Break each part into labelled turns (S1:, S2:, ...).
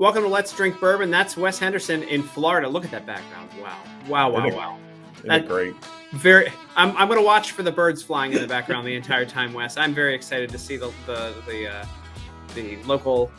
S1: Welcome to Let's Drink Bourbon. That's Wes Henderson in Florida. Look at that background. Wow.
S2: That's great.
S1: I'm going to watch for the birds flying in the background the entire time, Wes. I'm very excited to see the local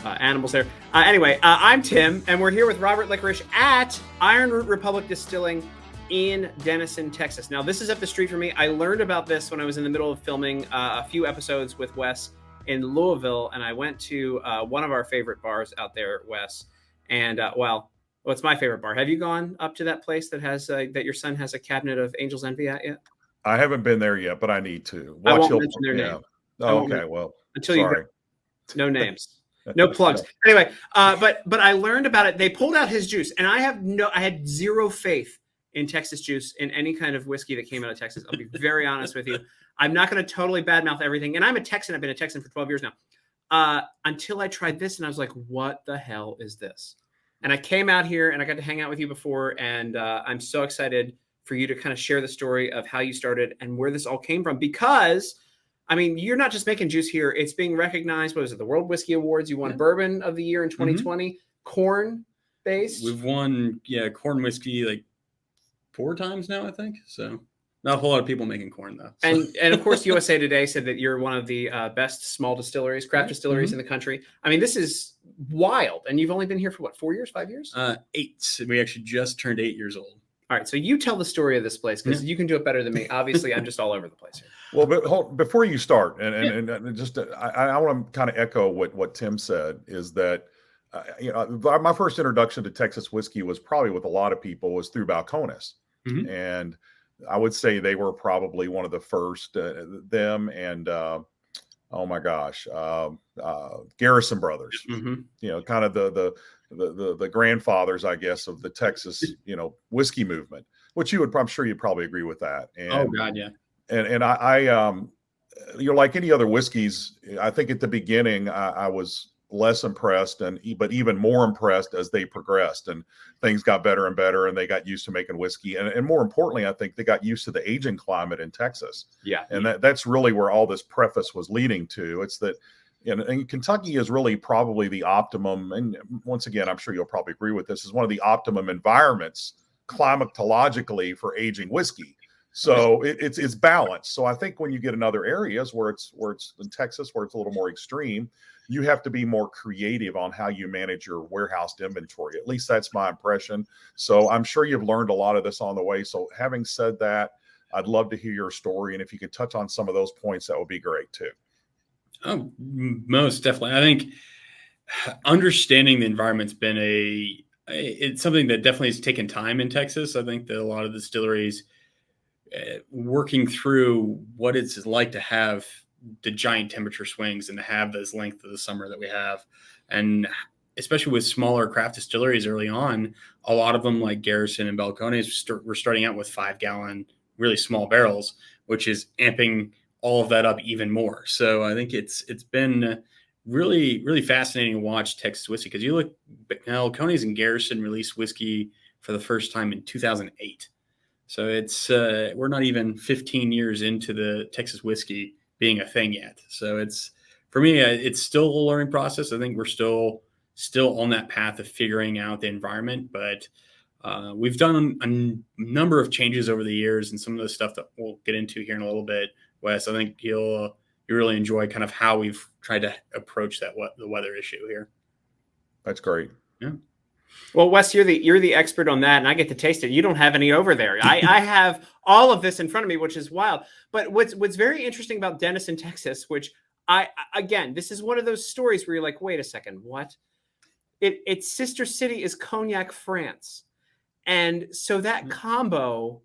S1: animals there. Anyway, I'm Tim, and we're here with Robert Licorice at Ironroot Republic Distilling in Denison, Texas. Now, this is up the street from me. I learned about this when I was in the middle of filming a few episodes with Wes in Louisville, and I went to one of our favorite bars out there, Wes. And what's my favorite bar? Have you gone up to that place that has that your son has a cabinet of Angel's Envy at yet?
S2: I haven't been there yet, but I need to.
S1: I won't mention their name.
S2: Oh, okay. Well,
S1: until
S2: sorry.
S1: No names, no plugs. Anyway, but I learned about it. They pulled out his juice, and I had zero faith in Texas juice, in any kind of whiskey that came out of Texas. I'll be very honest with you. I'm not going to totally badmouth everything. And I'm a Texan. I've been a Texan for 12 years now. Until I tried this, and I was like, what the hell is this? And I came out here, and I got to hang out with you before, and I'm so excited for you to kind of share the story of how you started and where this all came from. Because, I mean, you're not just making juice here. It's being recognized. What was it? The World Whiskey Awards. You won Bourbon of the Year in 2020. Corn-based.
S3: We've won, corn whiskey like 4 times now, I think. So not a whole lot of people making corn though. So.
S1: And of course, USA Today said that you're one of the best small distilleries, craft distilleries in the country. I mean, this is wild. And you've only been here for what, 4 years, 5 years?
S3: 8. We actually just turned 8 years old.
S1: All right. So you tell the story of this place, because you can do it better than me. Obviously, I'm just all over the place here.
S2: Well, but before you start, and just I want to kind of echo what Tim said, is that my first introduction to Texas whiskey was probably, with a lot of people, was through Balcones. And I would say they were probably one of the first, them and oh my gosh, Garrison Brothers, kind of the grandfathers, I guess, of the Texas, whiskey movement, which I'm sure you'd probably agree with that. And,
S3: oh God, yeah.
S2: And I like any other whiskeys, I think at the beginning I was less impressed, but even more impressed as they progressed and things got better and better, and they got used to making whiskey, and more importantly, I think they got used to the aging climate in Texas. And that's really where all this preface was leading to. It's that and Kentucky is really probably the optimum, and once again, I'm sure you'll probably agree with this, is one of the optimum environments climatologically for aging whiskey. So it's balanced. So I think when you get in other areas where it's in Texas, where it's a little more extreme, you have to be more creative on how you manage your warehoused inventory. At least that's my impression. So I'm sure you've learned a lot of this on the way. So having said that, I'd love to hear your story. And if you could touch on some of those points, that would be great too.
S3: Oh, most definitely. I think understanding the environment's been it's something that definitely has taken time in Texas. I think that a lot of distilleries working through what it's like to have the giant temperature swings and to have this length of the summer that we have. And especially with smaller craft distilleries early on, a lot of them, like Garrison and Balcones, were starting out with 5-gallon, really small barrels, which is amping all of that up even more. So I think it's been really, really fascinating to watch Texas whiskey, because you look, Balcones and Garrison released whiskey for the first time in 2008. So it's we're not even 15 years into the Texas whiskey being a thing yet. So it's, for me, it's still a learning process. I think we're still on that path of figuring out the environment, but we've done a number of changes over the years, and some of the stuff that we'll get into here in a little bit, Wes. I think you'll really enjoy kind of how we've tried to approach the weather issue here.
S2: That's great.
S3: Yeah.
S1: Well, Wes, you're the expert on that, and I get to taste it. You don't have any over there. I have all of this in front of me, which is wild. But what's very interesting about Denison, Texas, which again, this is one of those stories where you're like, wait a second, what? Its sister city is Cognac, France, and so that combo,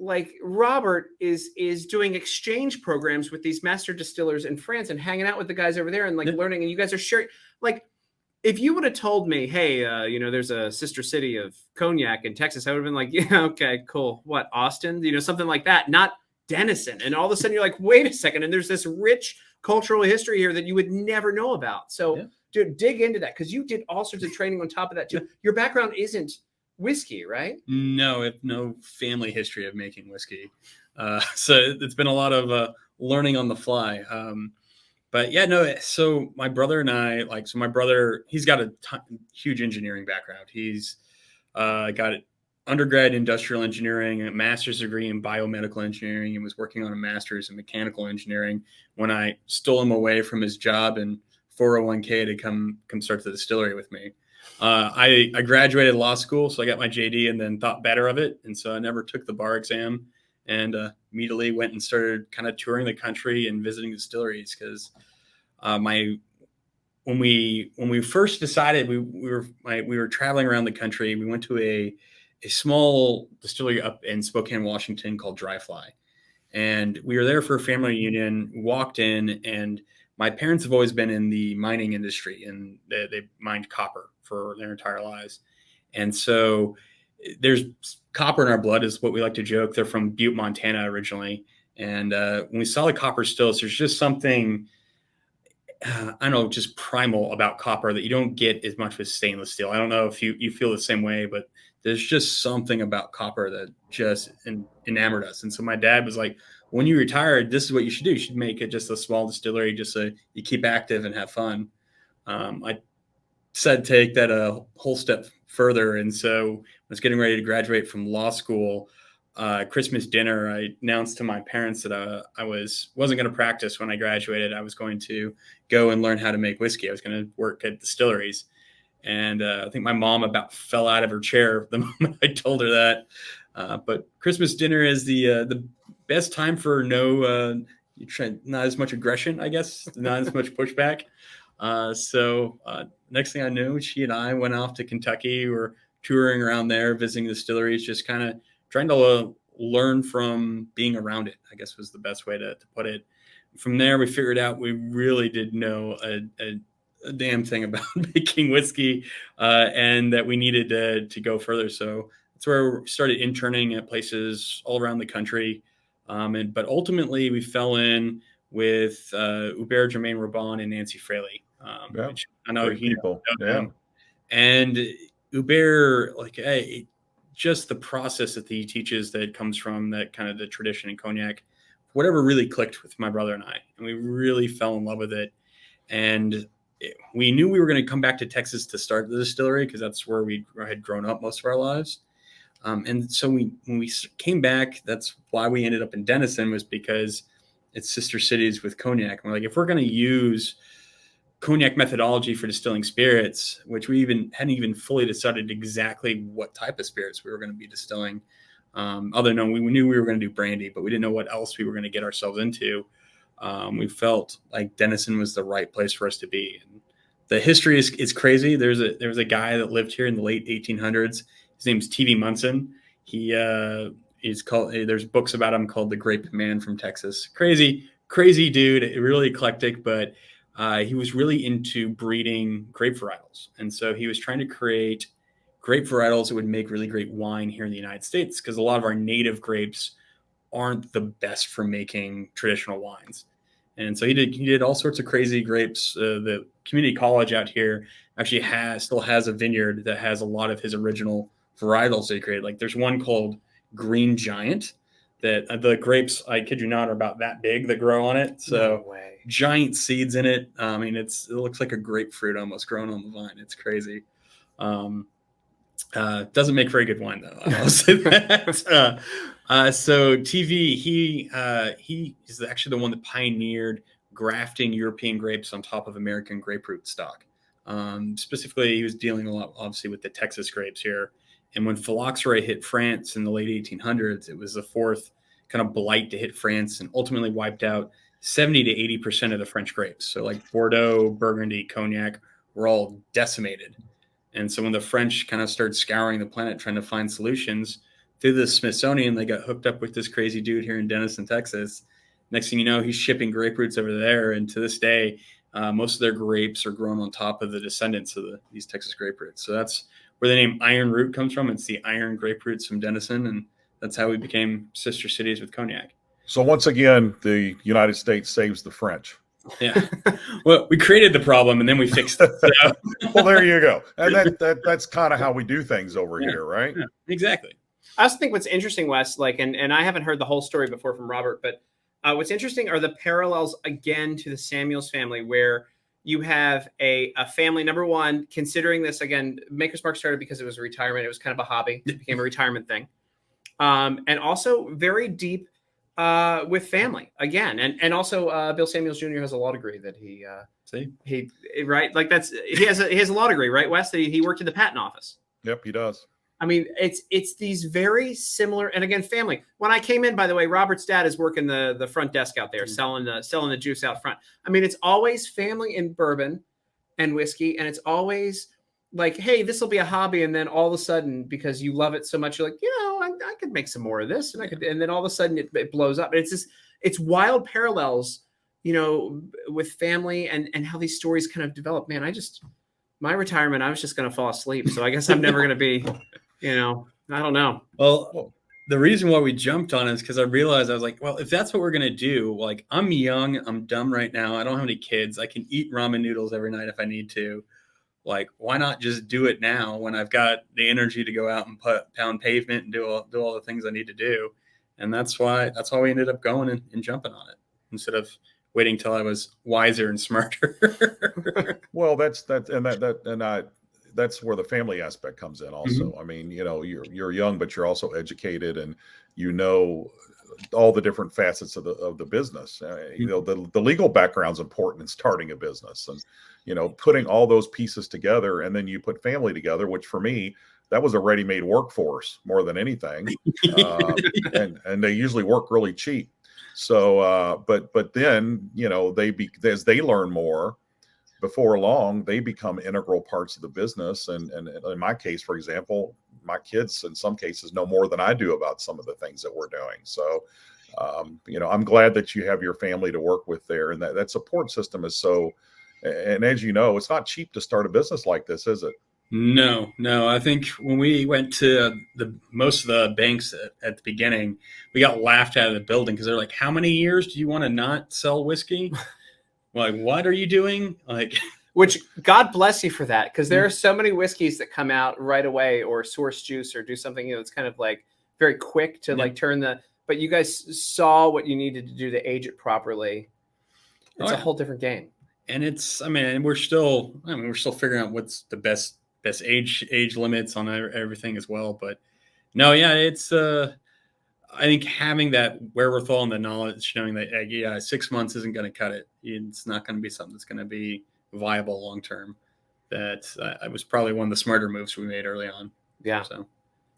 S1: like Robert is doing exchange programs with these master distillers in France and hanging out with the guys over there and like learning, and you guys are sharing, like. If you would have told me, hey, there's a sister city of Cognac in Texas, I would have been like, yeah, okay, cool. What, Austin? Something like that, not Denison. And all of a sudden you're like, wait a second. And there's this rich cultural history here that you would never know about. So dude, dig into that, because you did all sorts of training on top of that too. Your background isn't whiskey, right?
S3: No, I have no family history of making whiskey. So it's been a lot of learning on the fly. But yeah, no. So my brother and I, my brother, he's got a huge engineering background. He's got an undergrad industrial engineering, a master's degree in biomedical engineering, and was working on a master's in mechanical engineering when I stole him away from his job and 401k to come start the distillery with me. I graduated law school, so I got my JD and then thought better of it. And so I never took the bar exam, and immediately went and started kind of touring the country and visiting distilleries because when we first decided we were traveling around the country, we went to a small distillery up in Spokane, Washington called Dry Fly. And we were there for a family reunion, walked in, and my parents have always been in the mining industry, and they mined copper for their entire lives. And so there's copper in our blood, is what we like to joke. They're from Butte, Montana originally. And when we saw the copper stills, there's just something, I don't know, just primal about copper that you don't get as much with stainless steel. I don't know if you feel the same way, but there's just something about copper that just enamored us. And so my dad was like, when you retire, this is what you should do. You should make it just a small distillery, just so you keep active and have fun. I said take that a whole step further. And so I was getting ready to graduate from law school. Christmas dinner, I announced to my parents that I wasn't going to practice when I graduated. I was going to go and learn how to make whiskey. I was going to work at distilleries. And I think my mom about fell out of her chair the moment I told her that. But Christmas dinner is the best time for not as much aggression, I guess, not as much pushback. So next thing I knew, she and I went off to Kentucky. We were touring around there, visiting distilleries, just kind of trying to learn from being around it, I guess was the best way to put it. From there, we figured out we really did know a damn thing about making whiskey, and that we needed to go further. So that's where we started interning at places all around the country. But ultimately, we fell in with Hubert Germain Robin and Nancy Fraley, which I know
S2: Great people.
S3: Them. And Hubert, just the process that he teaches that comes from that kind of the tradition in cognac, whatever really clicked with my brother and I, and we really fell in love with it. And we knew we were going to come back to Texas to start the distillery because that's where we had grown up most of our lives. And so when we came back, that's why we ended up in Denison, was because it's sister cities with cognac. And we're like, if we're going to use cognac methodology for distilling spirits, which we hadn't even fully decided exactly what type of spirits we were going to be distilling. Other than we knew we were going to do brandy, but we didn't know what else we were going to get ourselves into. We felt like Denison was the right place for us to be. And the history is crazy. There was a guy that lived here in the late 1800s. His name's T.V. Munson. There's books about him called The Grape Man from Texas. Crazy dude, really eclectic, but he was really into breeding grape varietals. And so he was trying to create grape varietals that would make really great wine here in the United States, because a lot of our native grapes aren't the best for making traditional wines. And so he did all sorts of crazy grapes. The community college out here actually still has a vineyard that has a lot of his original varietals that he created. Like there's one called Green Giant that the grapes, I kid you not, are about that big that grow on it. So
S1: No way.
S3: Giant seeds in it. I mean, it looks like a grapefruit almost growing on the vine. It's crazy. Doesn't make very good wine though. I'll say that. So TV, he is actually the one that pioneered grafting European grapes on top of American grapefruit stock. Specifically, he was dealing a lot, obviously, with the Texas grapes here. And when phylloxera hit France in the late 1800s, it was the fourth kind of blight to hit France and ultimately wiped out 70 to 80% of the French grapes. So like Bordeaux, Burgundy, Cognac were all decimated. And so when the French kind of started scouring the planet trying to find solutions, through the Smithsonian, they got hooked up with this crazy dude here in Denison, Texas. Next thing you know, he's shipping grapefruits over there. And to this day, most of their grapes are grown on top of the descendants of these Texas grapefruits. So that's where the name Ironroot comes from. It's the iron grapefruits from Denison. And that's how we became sister cities with cognac.
S2: So once again, the United States saves the French.
S3: Yeah. Well, we created the problem and then we fixed it. So.
S2: Well, there you go. And that's kind of how we do things over here, right?
S3: Yeah, exactly.
S1: I also think what's interesting, Wes, and I haven't heard the whole story before from Robert, but What's interesting are the parallels again to the Samuels family, where you have a family. Number one, considering this again, Maker's Mark started because it was a retirement. It was kind of a hobby. It became a retirement thing, and also very deep with family again, and also Bill Samuels Jr. has a law degree that he right, like he has a law degree, right, Wes? He worked in the patent office.
S2: Yep, he does.
S1: I mean, it's these very similar, and again, family. When I came in, by the way, Robert's dad is working the front desk out there, selling the juice out front. I mean, it's always family in bourbon and whiskey, and it's always like, hey, this will be a hobby, and then all of a sudden, because you love it so much, you're like, I could make some more of this, and then all of a sudden it blows up. It's wild parallels, with family and how these stories kind of develop. Man, my retirement, I was just going to fall asleep, so I guess I'm never going to be. I don't know.
S3: Well, the reason why we jumped on it is because I realized I was like, well, if that's what we're going to do, like I'm young, I'm dumb right now. I don't have any kids. I can eat ramen noodles every night if I need to. Like, why not just do it now when I've got the energy to go out and pound pavement and do all the things I need to do? And that's why we ended up going and jumping on it instead of waiting till I was wiser and smarter.
S2: Well, that's where the family aspect comes in also.
S3: Mm-hmm.
S2: I mean, you're young, but you're also educated, and all the different facets of the business. The legal background's important in starting a business, and putting all those pieces together, and then you put family together, which for me, that was a ready-made workforce more than anything. And they usually work really cheap. So, but then, as they learn more, before long, they become integral parts of the business. And in my case, for example, my kids, in some cases, know more than I do about some of the things that we're doing. So, I'm glad that you have your family to work with there. And that support system is so, and as you know, it's not cheap to start a business like this, is it?
S3: No. I think when we went to most of the banks at the beginning, we got laughed out of the building because they're like, how many years do you want to not sell whiskey? Like, what are you doing? Like,
S1: which God bless you for that, because there are so many whiskeys that come out right away, or source juice, or do something it's kind of like very quick to like turn but you guys saw what you needed to do to age it properly. It's a whole different game.
S3: And we're still figuring out what's the best age limits on everything as well. But no, yeah, it's I think having that wherewithal and the knowledge, knowing that 6 months isn't going to cut it. It's not going to be something that's going to be viable long term. That was probably one of the smarter moves we made early on.
S1: Yeah.
S3: So,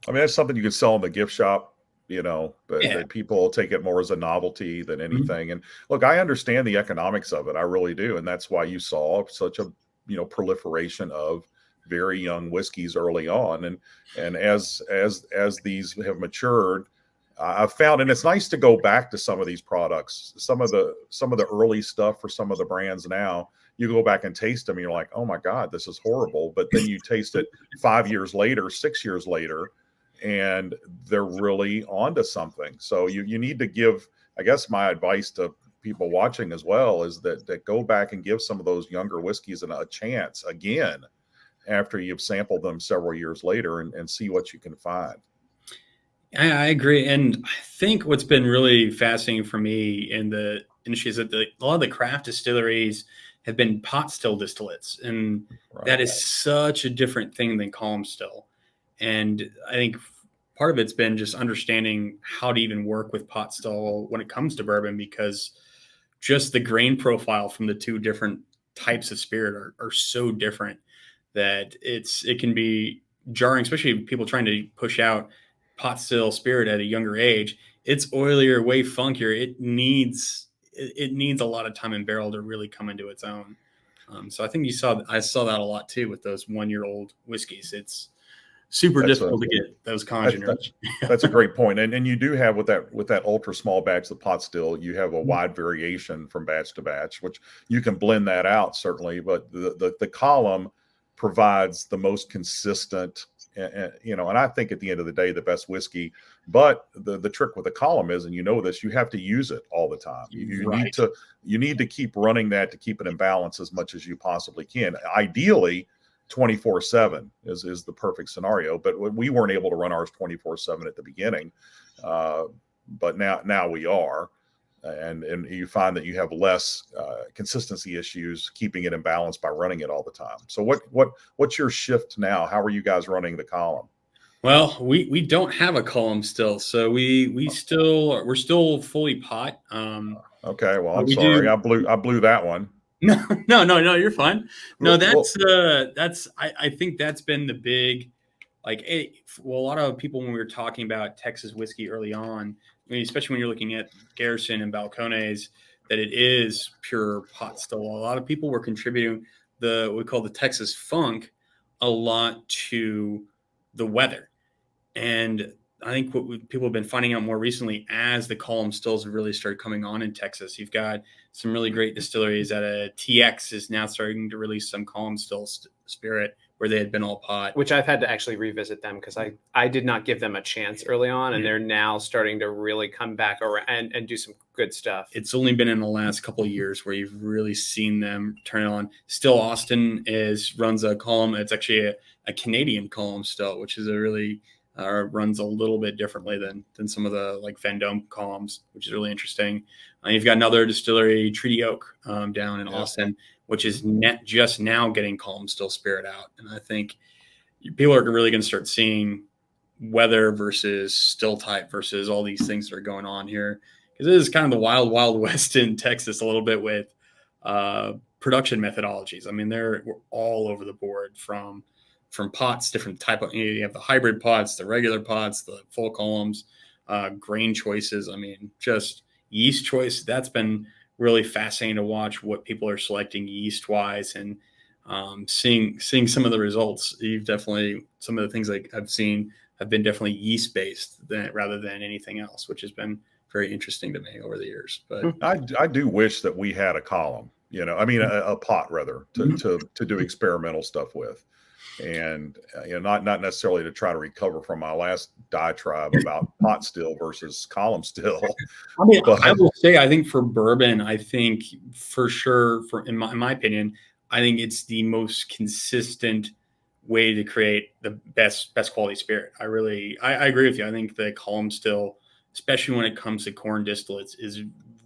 S2: that's something you can sell in the gift shop, but people take it more as a novelty than anything. Mm-hmm. And look, I understand the economics of it. I really do. And that's why you saw such a, proliferation of very young whiskeys early on. And as these have matured, I've found, and it's nice to go back to some of these products, some of the early stuff for some of the brands now. You go back and taste them, and you're like, oh my God, this is horrible. But then you taste it 5 years later, 6 years later, and they're really onto something. So you need to give, I guess my advice to people watching as well is that go back and give some of those younger whiskeys a chance again after you've sampled them several years later and see what you can find.
S3: I agree. And I think what's been really fascinating for me in the industry is that a lot of the craft distilleries have been pot still distillates. And that is such a different thing than column still. And I think part of it's been just understanding how to even work with pot still when it comes to bourbon, because just the grain profile from the two different types of spirit are so different that it can be jarring, especially people trying to push out pot still spirit at a younger age. It's oilier, way funkier. It needs a lot of time in barrel to really come into its own. So I think I saw that a lot too with those 1-year-old whiskeys. It's super difficult to get those congeners.
S2: That's a great point. And you do have with that ultra small batch, the pot still, you have a wide variation from batch to batch, which you can blend that out certainly. But the column provides the most consistent, and I think at the end of the day, the best whiskey. But the trick with the column is, and this, you have to use it all the time. You need to keep running that to keep it in balance as much as you possibly can. Ideally, 24/7 is the perfect scenario, but we weren't able to run ours 24/7 at the beginning, but now we are. and you find that you have less consistency issues keeping it in balance by running it all the time. So what's your shift now? How are you guys running the column?
S3: Well, we don't have a column still, so we're still fully pot.
S2: Okay, well, I'm
S3: we
S2: sorry,
S3: do.
S2: I blew that one.
S3: No, you're fine. No,
S2: Well,
S3: I think that's been the big, like, well, a lot of people when we were talking about Texas whiskey early on, I mean, especially when you're looking at Garrison and Balcones, that it is pure pot still. A lot of people were contributing what we call the Texas funk a lot to the weather. And I think people have been finding out more recently as the column stills have really started coming on in Texas. You've got some really great distilleries. TX is now starting to release some column still spirit where they had been all pot.
S1: Which I've had to actually revisit them because I did not give them a chance early on, and they're now starting to really come back around and do some good stuff.
S3: It's only been in the last couple of years where you've really seen them turn on. Still, Austin runs a column. It's actually a Canadian column still, which is a really runs a little bit differently than some of the like Vendome columns, which is really interesting. You've got another distillery, Treaty Oak, down in Austin, which is just now getting column still spirit out. And I think people are really going to start seeing weather versus still type versus all these things that are going on here. Because it is kind of the wild, wild west in Texas a little bit with production methodologies. I mean, we're all over the board from pots, different type of, you have the hybrid pots, the regular pots, the full columns, grain choices. I mean, just yeast choice. That's been really fascinating to watch what people are selecting yeast wise and seeing some of the results. Some of the things like I've seen have been definitely yeast based rather than anything else, which has been very interesting to me over the years. But
S2: I do wish that we had a column, I mean, a pot rather to do experimental stuff with. And not necessarily to try to recover from my last diatribe about pot still versus column still.
S3: I mean, I will say, I think for bourbon, I think for sure, in my opinion, I think it's the most consistent way to create the best quality spirit. I agree with you. I think the column still, especially when it comes to corn distillates, is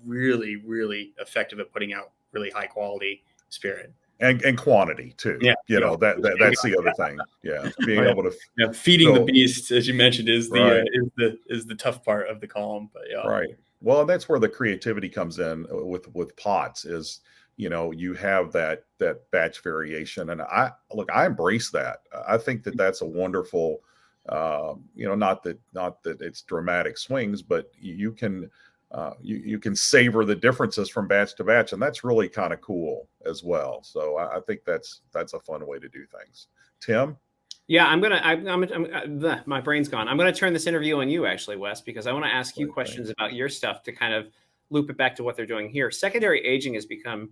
S3: really, really effective at putting out really high quality spirit.
S2: And quantity too.
S3: Yeah,
S2: that's the other thing. Yeah, being able to
S3: feeding the beast, as you mentioned, is the tough part of the column. But
S2: right. Well, that's where the creativity comes in with pots. Is you have that batch variation, and I embrace that. I think that's a wonderful. Not that it's dramatic swings, but you can savor the differences from batch to batch, and that's really kind of cool as well. So I think that's a fun way to do things. Tim?
S1: Yeah, my brain's gone. I'm going to turn this interview on you, actually, Wes, because I want to ask you questions about your stuff to kind of loop it back to what they're doing here. Secondary aging has become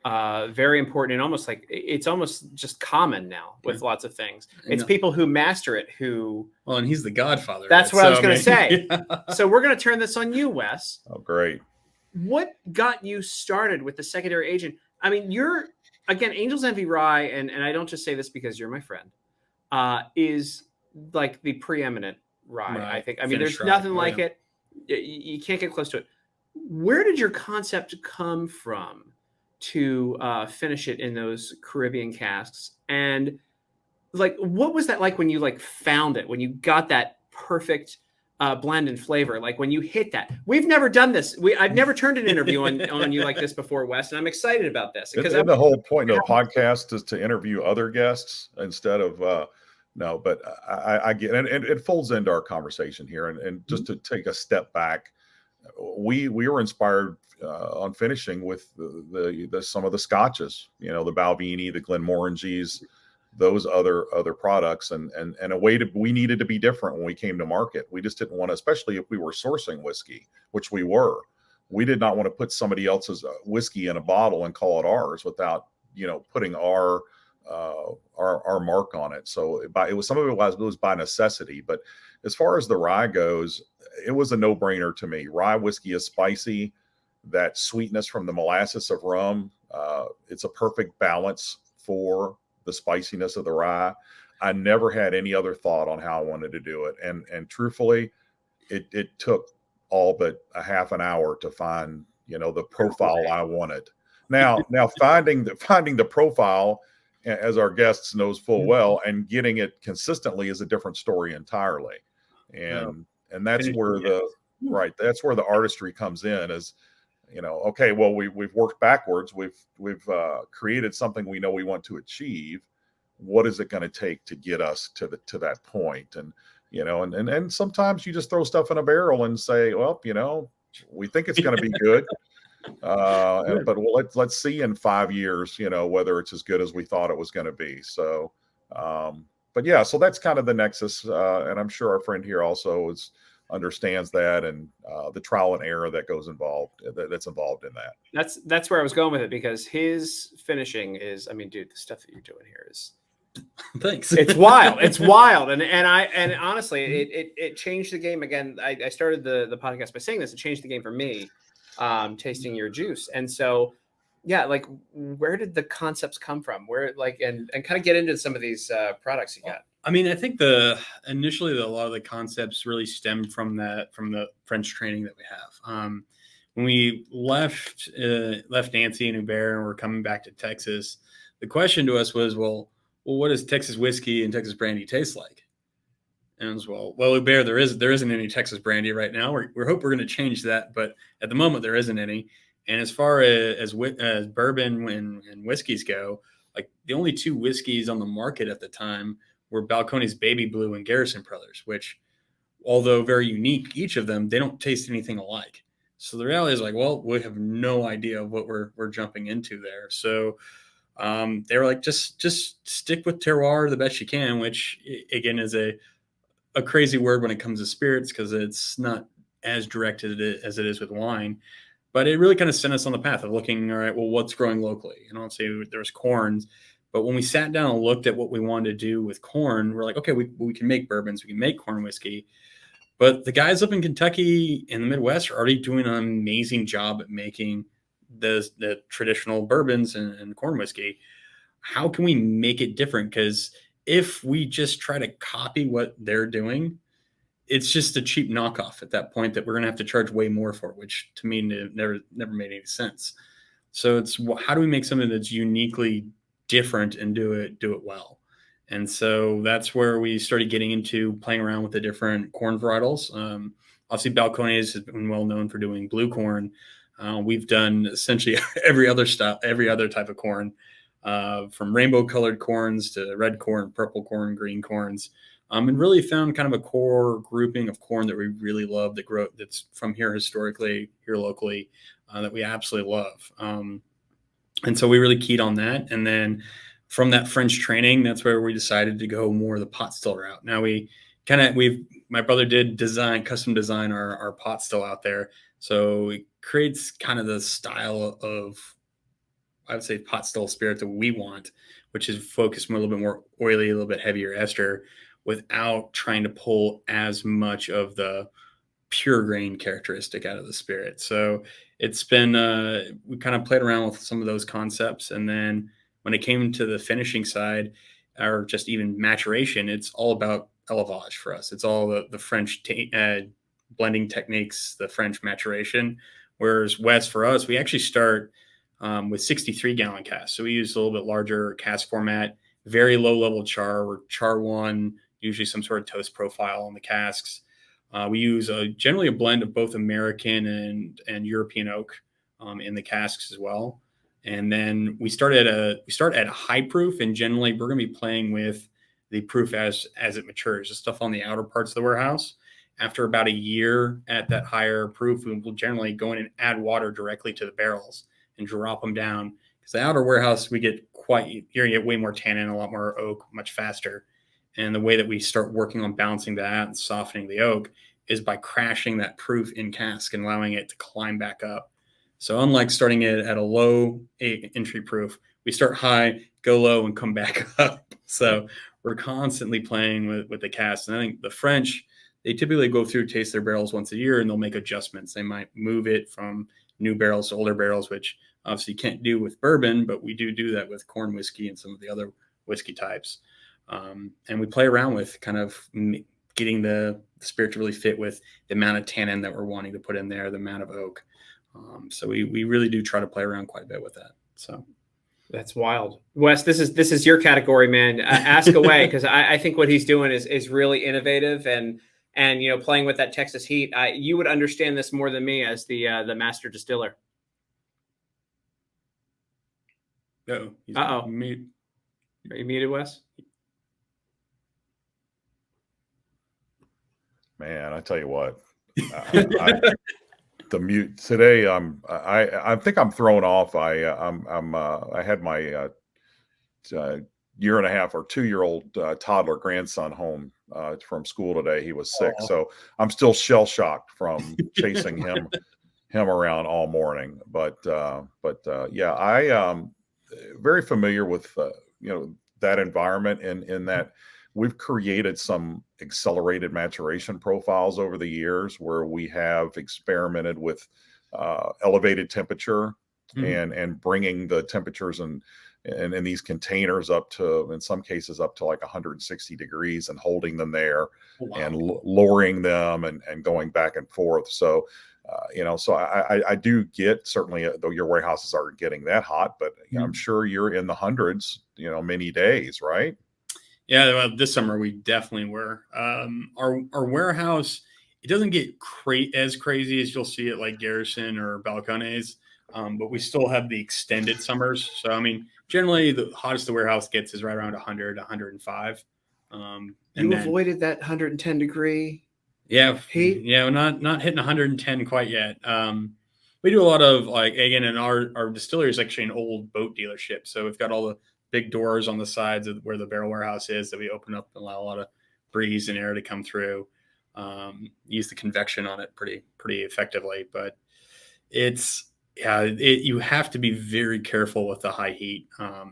S1: very important, and it's almost just common now with lots of things. It's people who master it
S3: and he's the godfather.
S1: That's what I was going to say. Yeah. So we're going to turn this on you, Wes.
S2: Oh, great.
S1: What got you started with the secondary aging? I mean, you're, again, Angel's Envy Rye, and I don't just say this because you're my friend, is like the preeminent rye, I think. I mean, there's nothing like it. You can't get close to it. Where did your concept come from to finish it in those Caribbean casks? And like, what was that like when you found it, when you got that perfect blend and flavor, like when you hit that? We've never done this. I've never turned an interview on you like this before, Wes, and I'm excited about this because
S2: the whole point of the podcast is to interview other guests instead of no, but I get, and it folds into our conversation here, and just to take a step back, we were inspired on finishing with the some of the scotches, the Balvenie, the Glenmorangies, those other products, and a way we needed to be different when we came to market. We just didn't want to, especially if we were sourcing whiskey, which we were. We did not want to put somebody else's whiskey in a bottle and call it ours without putting our mark on it. So it was by necessity. But as far as the rye goes, it was a no-brainer to me. Rye whiskey is spicy. That sweetness from the molasses of rum, it's a perfect balance for the spiciness of the rye. I never had any other thought on how I wanted to do it. And truthfully, it took all but a half an hour to find, the profile I wanted. Now finding the profile, as our guests knows full well, and getting it consistently is a different story entirely. And that's where that's where the artistry comes in, is, okay, well, we've worked backwards. We've created something we know we want to achieve. What is it going to take to get us to that point? And, and sometimes you just throw stuff in a barrel and say, well, we think it's going to be good. But let's see in 5 years, whether it's as good as we thought it was going to be. So, but yeah, so that's kind of the nexus. And I'm sure our friend here also understands that, and the trial and error that's involved in that.
S1: That's where I was going with it, because his finishing is, dude, the stuff that you're doing here is,
S3: thanks.
S1: It's wild. It's wild. And honestly, it changed the game. Again, I started the podcast by saying this. It changed the game for me, tasting your juice. And so, yeah, like, where did the concepts come from? Where, like, and kind of get into some of these products you got.
S3: I think initially a lot of the concepts really stemmed from the French training that we have. When we left Nancy and Hubert and we're coming back to Texas, the question to us was, well, what does Texas whiskey and Texas brandy taste like? And it was, well, Hubert, there isn't any Texas brandy right now. We hope we're going to change that, but at the moment there isn't any. And as far as bourbon and whiskeys go, like, the only two whiskeys on the market at the time were Balcones Baby Blue and Garrison Brothers, which, although very unique, each of them, they don't taste anything alike. So the reality is, like, well, we have no idea what we're jumping into there. So they were like, just stick with terroir the best you can, which again is a crazy word when it comes to spirits, because it's not as direct as it is with wine. But it really kind of sent us on the path of looking, all right, well, what's growing locally? And I'll say there was corns. But when we sat down and looked at what we wanted to do with corn, we're like, okay, we can make bourbons, we can make corn whiskey. But the guys up in Kentucky and the Midwest are already doing an amazing job at making the traditional bourbons and corn whiskey. How can we make it different? Because if we just try to copy what they're doing, it's just a cheap knockoff at that point that we're going to have to charge way more for, which to me never made any sense. So it's, how do we make something that's uniquely different and do it well? And so that's where we started getting into playing around with the different corn varietals. Obviously, Balcones has been well known for doing blue corn. We've done essentially every other type of corn, from rainbow colored corns to red corn, purple corn, green corns, and really found kind of a core grouping of corn that we really love, that's from here historically, here locally, that we absolutely love. And so we really keyed on that. And then from that French training, that's where we decided to go more the pot still route. Now my brother did custom design our pot still out there. So it creates kind of the style of, I would say, pot still spirit that we want, which is focused a little bit more oily, a little bit heavier ester, without trying to pull as much of the pure grain characteristic out of the spirit. So it's been, we kind of played around with some of those concepts. And then when it came to the finishing side, or just even maturation, it's all about élevage for us. It's all the French blending techniques, the French maturation. Whereas Wes, for us, we actually start with 63-gallon casks. So we use a little bit larger cask format, very low level char. We're char 1, usually some sort of toast profile on the casks. We use generally a blend of both American and European oak in the casks as well. And then we start at a high proof, and generally we're going to be playing with the proof as it matures, the stuff on the outer parts of the warehouse. After about a year at that higher proof, we will generally go in and add water directly to the barrels and drop them down. Because the outer warehouse, you're going to get way more tannin, a lot more oak, much faster. And the way that we start working on balancing that and softening the oak is by crashing that proof in cask and allowing it to climb back up. So unlike starting it at a low entry proof, we start high, go low, and come back up. So we're constantly playing with the cask. And I think the French, they typically go through, taste their barrels once a year, and they'll make adjustments. They might move it from new barrels to older barrels, which obviously you can't do with bourbon, but we do that with corn whiskey and some of the other whiskey types. And we play around with kind of getting the spirit to really fit with the amount of tannin that we're wanting to put in there, the amount of oak. So we really do try to play around quite a bit with that. So
S1: that's wild. Wes, this is your category, man. Ask away, because I think what he's doing is really innovative, and playing with that Texas heat. You would understand this more than me as the master distiller.
S3: Uh-oh.
S1: Are you muted, Wes?
S2: Man, I tell you what, the mute today. I think I'm thrown off. I had my year and a half or 2-year-old toddler grandson home from school today. He was sick, so I'm still shell shocked from chasing him around all morning. But yeah, I very familiar with that environment, in that we've created some accelerated maturation profiles over the years where we have experimented with elevated temperature and bringing the temperatures and in these containers up to, in some cases, up to like 160 degrees, and holding them there and lowering them and going back and forth. So, so I do get, certainly, though your warehouses aren't getting that hot, but I'm sure you're in the hundreds, many days, right?
S3: Yeah, well, this summer we definitely were. Our warehouse, it doesn't get as crazy as you'll see at like Garrison or Balcones, but we still have the extended summers. So, I mean, generally the hottest the warehouse gets is right around 100, 105.
S1: You avoided that 110 degree heat?
S3: Yeah, we're not hitting 110 quite yet. We do a lot of, like, again, and our distillery is actually an old boat dealership. So we've got all the big doors on the sides of where the barrel warehouse is that we open up and allow a lot of breeze and air to come through. Use the convection on it pretty effectively, but you have to be very careful with the high heat,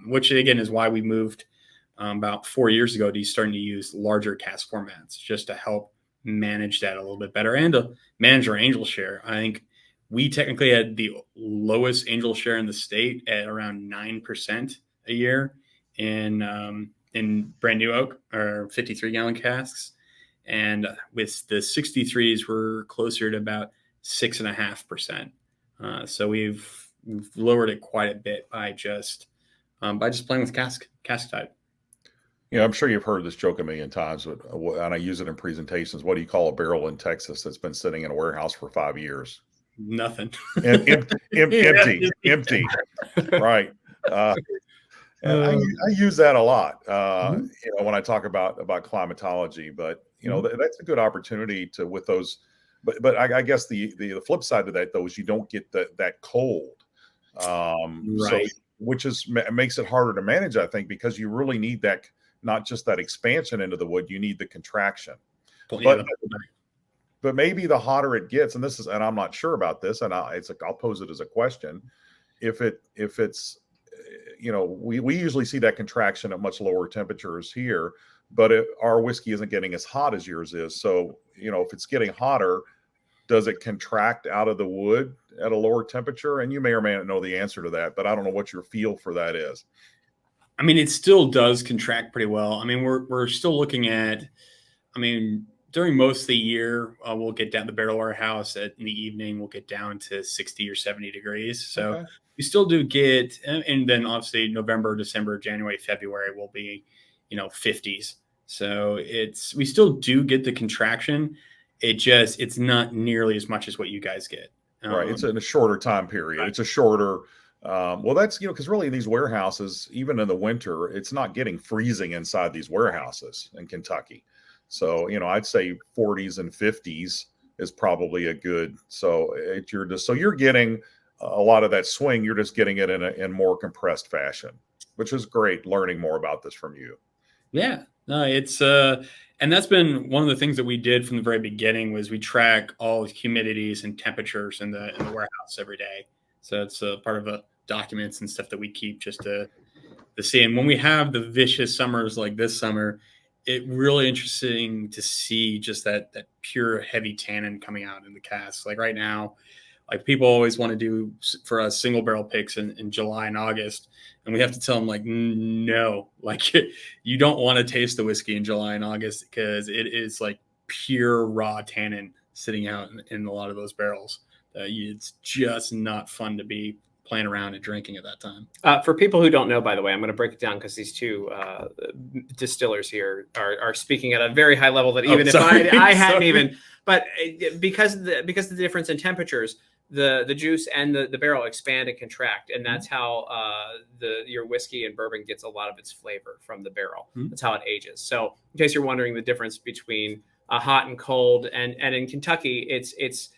S3: which again is why we moved about 4 years ago to starting to use larger cask formats, just to help manage that a little bit better and to manage our angel share. I think we technically had the lowest angel share in the state at around 9% a year in brand new oak or 53-gallon casks, and with the 63s we're closer to about 6.5%. So we've lowered it quite a bit by just playing with cask type.
S2: I'm sure you've heard this joke a million times, but and I use it in presentations. What do you call a barrel in Texas that's been sitting in a warehouse for 5 years?
S3: Nothing.
S2: Empty. Right. And I use that a lot, when I talk about climatology. But that's a good opportunity to, with those. But I guess the flip side of that, though, is you don't get that cold,
S3: right?
S2: So, which makes it harder to manage, I think, because you really need that, not just that expansion into the wood, you need the contraction. But maybe the hotter it gets, and I'm not sure about this, and I'll pose it as a question. If it's we usually see that contraction at much lower temperatures here, but our whiskey isn't getting as hot as yours is. So, if it's getting hotter, does it contract out of the wood at a lower temperature? And you may or may not know the answer to that, but I don't know what your feel for that is.
S3: I mean, it still does contract pretty well. I mean, we're still looking at, during most of the year, we'll get down the barrel warehouse in the evening. We'll get down to 60 or 70 degrees. So we still do get, and then obviously November, December, January, February will be, 50s. So we still do get the contraction. It's not nearly as much as what you guys get.
S2: Right. It's in a shorter time period. Right. It's a shorter, well, that's, because really these warehouses, even in the winter, it's not getting freezing inside these warehouses in Kentucky. So, I'd say 40s and 50s is probably a good, so you're getting a lot of that swing. You're just getting it in more compressed fashion, which is great, learning more about this from you.
S3: Yeah, no, it's, and that's been one of the things that we did from the very beginning, was we track all the humidities and temperatures in the warehouse every day. So it's a part of the documents and stuff that we keep just to see. And when we have the vicious summers like this summer, it's really interesting to see just that pure heavy tannin coming out in the cask. Like right now, like people always want to do for us single barrel picks in July and August. And we have to tell them, like, no, like you don't want to taste the whiskey in July and August, because it is like pure raw tannin sitting out in a lot of those barrels. It's just not fun to be playing around and drinking at that time.
S1: For people who don't know, by the way, I'm going to break it down because these two distillers here are speaking at a very high level that even if I hadn't even, but because of the difference in temperatures, the juice and the barrel expand and contract, and that's how your whiskey and bourbon gets a lot of its flavor from the barrel. That's how it ages. So in case you're wondering the difference between hot and cold, and in Kentucky, it's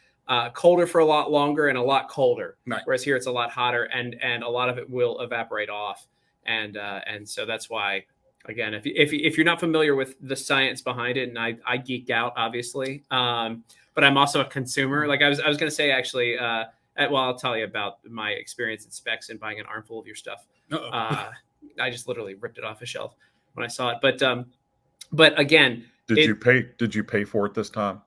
S1: colder for a lot longer and a lot colder.
S3: Right.
S1: Whereas here it's a lot hotter, and a lot of it will evaporate off. And so that's why, again, if you're not familiar with the science behind it, and I geek out, obviously, but I'm also a consumer. Like I was going to say, actually, I'll tell you about my experience at Specs and buying an armful of your stuff. I just literally ripped it off a shelf when I saw it. But again,
S2: did you pay for it this time?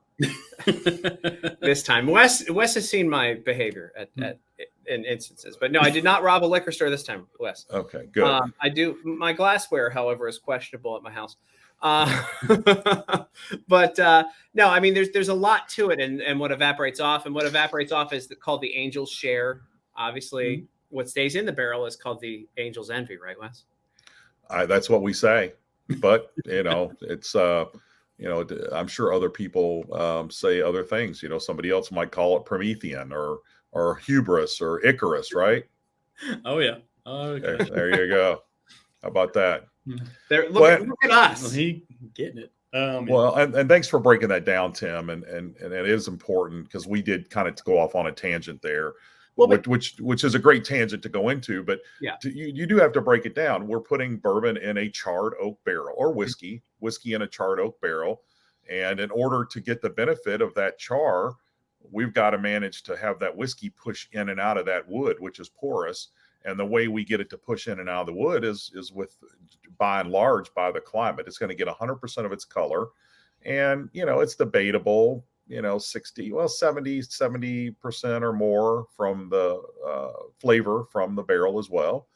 S1: This time, Wes has seen my behavior in instances, but no, I did not rob a liquor store this time, Wes.
S2: Okay, good.
S1: I do. My glassware, however, is questionable at my house. But no, I mean, there's a lot to it, and what evaporates off, is called the angel's share. Obviously, what stays in the barrel is called the angel's envy, right, Wes?
S2: That's what we say, but it's I'm sure other people say other things. Somebody else might call it Promethean or hubris or Icarus, right?
S3: Oh yeah. Okay.
S2: There you go. How about that?
S1: Look at us.
S3: Well, he getting it.
S2: Well, and thanks for breaking that down, Tim. And it is important because we did kind of go off on a tangent there. Well, which is a great tangent to go into, but
S1: yeah,
S2: you do have to break it down. We're putting bourbon in a charred oak barrel, or whiskey in a charred oak barrel. And in order to get the benefit of that char, we've got to manage to have that whiskey push in and out of that wood, which is porous. And the way we get it to push in and out of the wood is with, by and large, by the climate. It's going to get 100% of its color. And, it's debatable. 70% or more from the flavor from the barrel as well.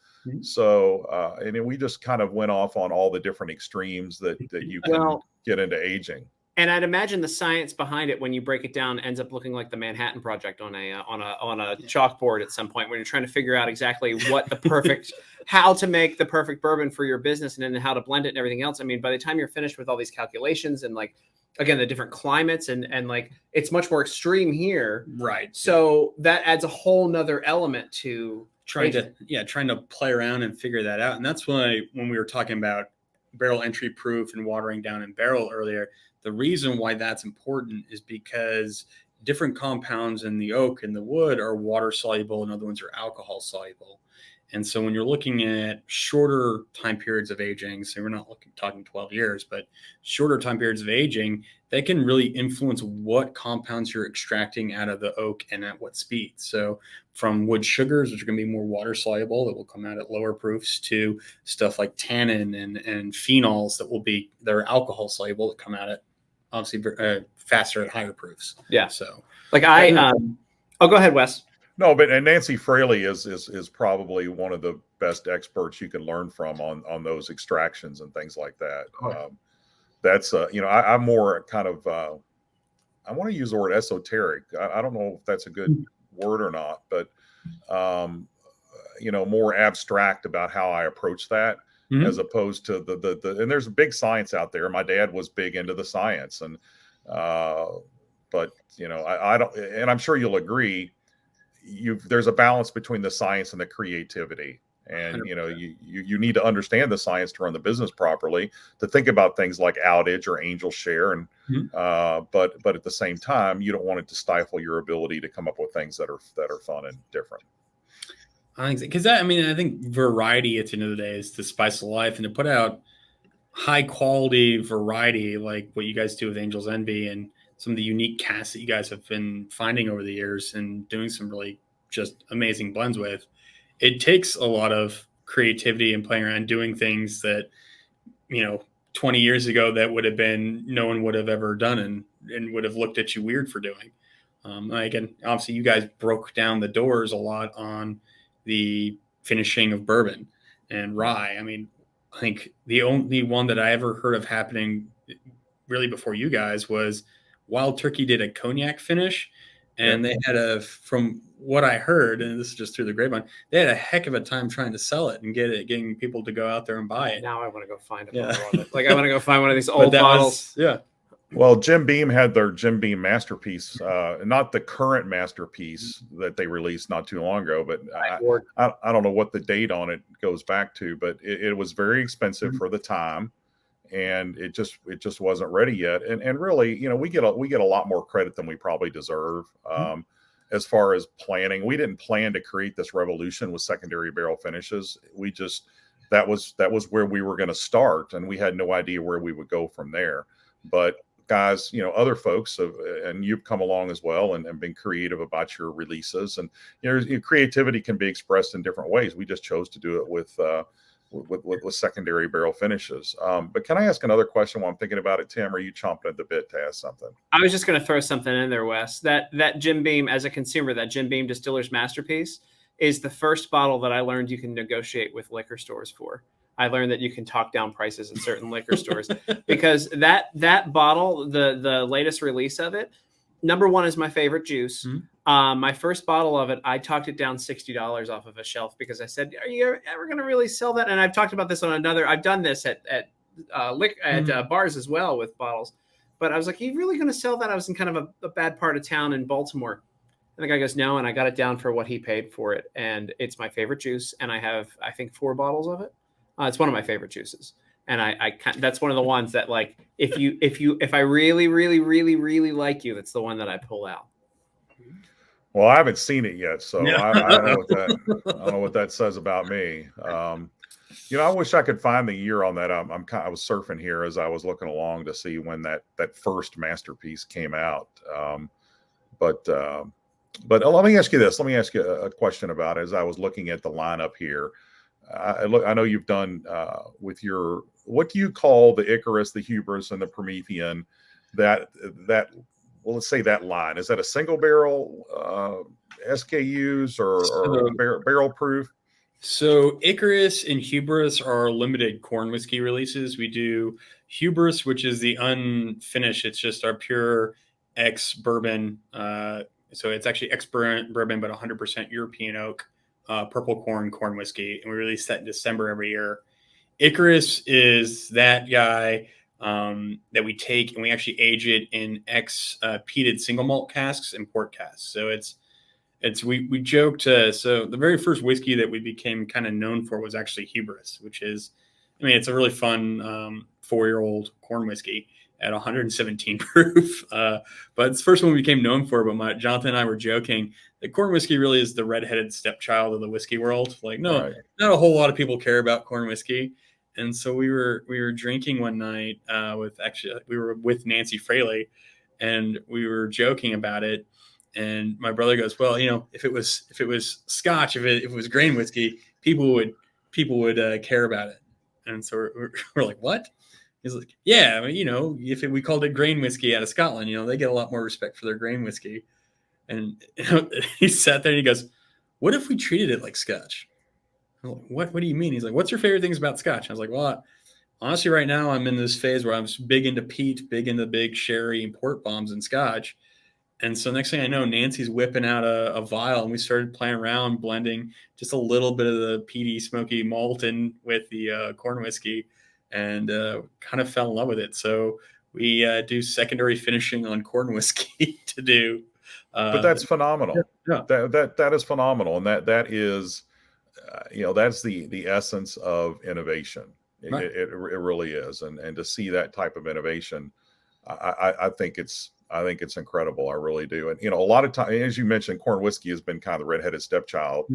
S2: So, and then we just kind of went off on all the different extremes that you can get into aging.
S1: And I'd imagine the science behind it, when you break it down, ends up looking like the Manhattan Project on a chalkboard at some point, when you're trying to figure out exactly what the perfect, how to make the perfect bourbon for your business, and then how to blend it and everything else. I mean, by the time you're finished with all these calculations and again, the different climates and it's much more extreme here.
S3: Right.
S1: So that adds a whole nother element to
S3: trying to play around and figure that out. And that's why, when we were talking about barrel entry proof and watering down in barrel earlier, the reason why that's important is because different compounds in the oak and the wood are water soluble and other ones are alcohol soluble. And so when you're looking at shorter time periods of aging, so we're not talking 12 years, but shorter time periods of aging, that can really influence what compounds you're extracting out of the oak and at what speed. So from wood sugars, which are going to be more water soluble, that will come out at lower proofs, to stuff like tannin and phenols that are alcohol soluble, that come out at obviously faster at higher proofs.
S1: Yeah.
S3: So
S1: go ahead, Wes.
S2: No, but Nancy Fraley is probably one of the best experts you can learn from on those extractions and things like that. That's I'm more kind of I want to use the word esoteric. I don't know if that's a good word or not, but more abstract about how I approach that, as opposed to the and there's a big science out there. My dad was big into the science, and but I don't, and I'm sure you'll agree. There's a balance between the science and the creativity, and 100%. you need to understand the science to run the business properly, to think about things like outage or angel share, and but at the same time, you don't want it to stifle your ability to come up with things that are fun and different.
S3: I think because I think variety at the end of the day is the spice of life, and to put out high quality variety like what you guys do with Angel's Envy and some of the unique casts that you guys have been finding over the years and doing some really just amazing blends with, it takes a lot of creativity and playing around doing things that, 20 years ago that would have been, no one would have ever done and would have looked at you weird for doing. Again, obviously you guys broke down the doors a lot on the finishing of bourbon and rye. I think the only one that I ever heard of happening really before you guys, was Wild Turkey did a cognac finish, and they had from what I heard, and this is just through the grapevine, they had a heck of a time trying to sell it and getting people to go out there and buy it.
S1: Now I want to go find a bottle of it. Like I want to go find one of these old
S3: But
S1: bottles.
S2: Well, Jim Beam had their Jim Beam masterpiece, not the current masterpiece that they released not too long ago, but I don't know what the date on it goes back to, but it was very expensive for the time, and it just wasn't ready yet. And really, we get a lot more credit than we probably deserve. As far as planning, we didn't plan to create this revolution with secondary barrel finishes. That was where we were going to start, and we had no idea where we would go from there. But guys, other folks and you've come along as well and been creative about your releases, and your creativity can be expressed in different ways. We just chose to do it with secondary barrel finishes. But can I ask another question while I'm thinking about it, Tim? Are you chomping at the bit to ask something?
S1: I was just going to throw something in there, Wes. That Jim Beam, as a consumer, that Jim Beam Distiller's Masterpiece is the first bottle that I learned you can negotiate with liquor stores for. I learned that you can talk down prices in certain liquor stores because that bottle, the latest release of it, number one, is my favorite juice. My first bottle of it, I talked it down $60 off of a shelf because I said, "Are you ever going to really sell that?" And I've talked about this on another. I've done this at bars as well with bottles, but I was like, "Are you really going to sell that?" I was in kind of a bad part of town in Baltimore. And the guy goes, "No," and I got it down for what he paid for it, and it's my favorite juice. And I have, I think, 4 bottles of it. It's one of my favorite juices, and I that's one of the ones that, like, if I really, really, really, really like you, that's the one that I pull out.
S2: Well, I haven't seen it yet, so I don't know what that says about me. I wish I could find the year on that. I was surfing here as I was looking along to see when that first masterpiece came out. But let me ask you this. Let me ask you a question about it. As I was looking at the lineup here, I know you've done with your, what do you call the Icarus, the Hubris, and the Promethean? Well, let's say that line. Is that a single barrel SKUs or barrel proof?
S3: So Icarus and Hubris are limited corn whiskey releases. We do Hubris, which is the unfinished. It's just our pure ex bourbon. So it's actually ex bourbon, but 100% European oak. Purple corn whiskey, and we release that in December every year. Icarus is that guy that we take and we actually age it in peated single malt casks and port casks. So we joked. So the very first whiskey that we became kind of known for was actually Hubris, which is, it's a really fun 4-year-old corn whiskey at 117 proof. But it's the first one we became known for. But Jonathan and I were joking that corn whiskey really is the redheaded stepchild of the whiskey world. Like, not a whole lot of people care about corn whiskey. And so we were drinking one night we were with Nancy Fraley, and we were joking about it. And my brother goes, "Well, if it was Scotch, if it was grain whiskey, people would care about it." And so we're like, "What?" He's like, "Yeah, if we called it grain whiskey out of Scotland, they get a lot more respect for their grain whiskey." And he sat there and he goes, "What if we treated it like Scotch?" I'm like, What do you mean? He's like, "What's your favorite things about Scotch?" I was like, "Well, honestly, right now I'm in this phase where I'm big into peat, big into big sherry and port bombs and Scotch." And so next thing I know, Nancy's whipping out a vial, and we started playing around, blending just a little bit of the peaty, smoky malt in with the corn whiskey, and kind of fell in love with it. So we do secondary finishing on corn whiskey to do.
S2: But that's phenomenal.
S3: Yeah.
S2: That is phenomenal, and that is, that's the essence of innovation.
S3: Right.
S2: It really is, and to see that type of innovation, I think it's incredible. I really do. And a lot of time, as you mentioned, corn whiskey has been kind of the redheaded stepchild,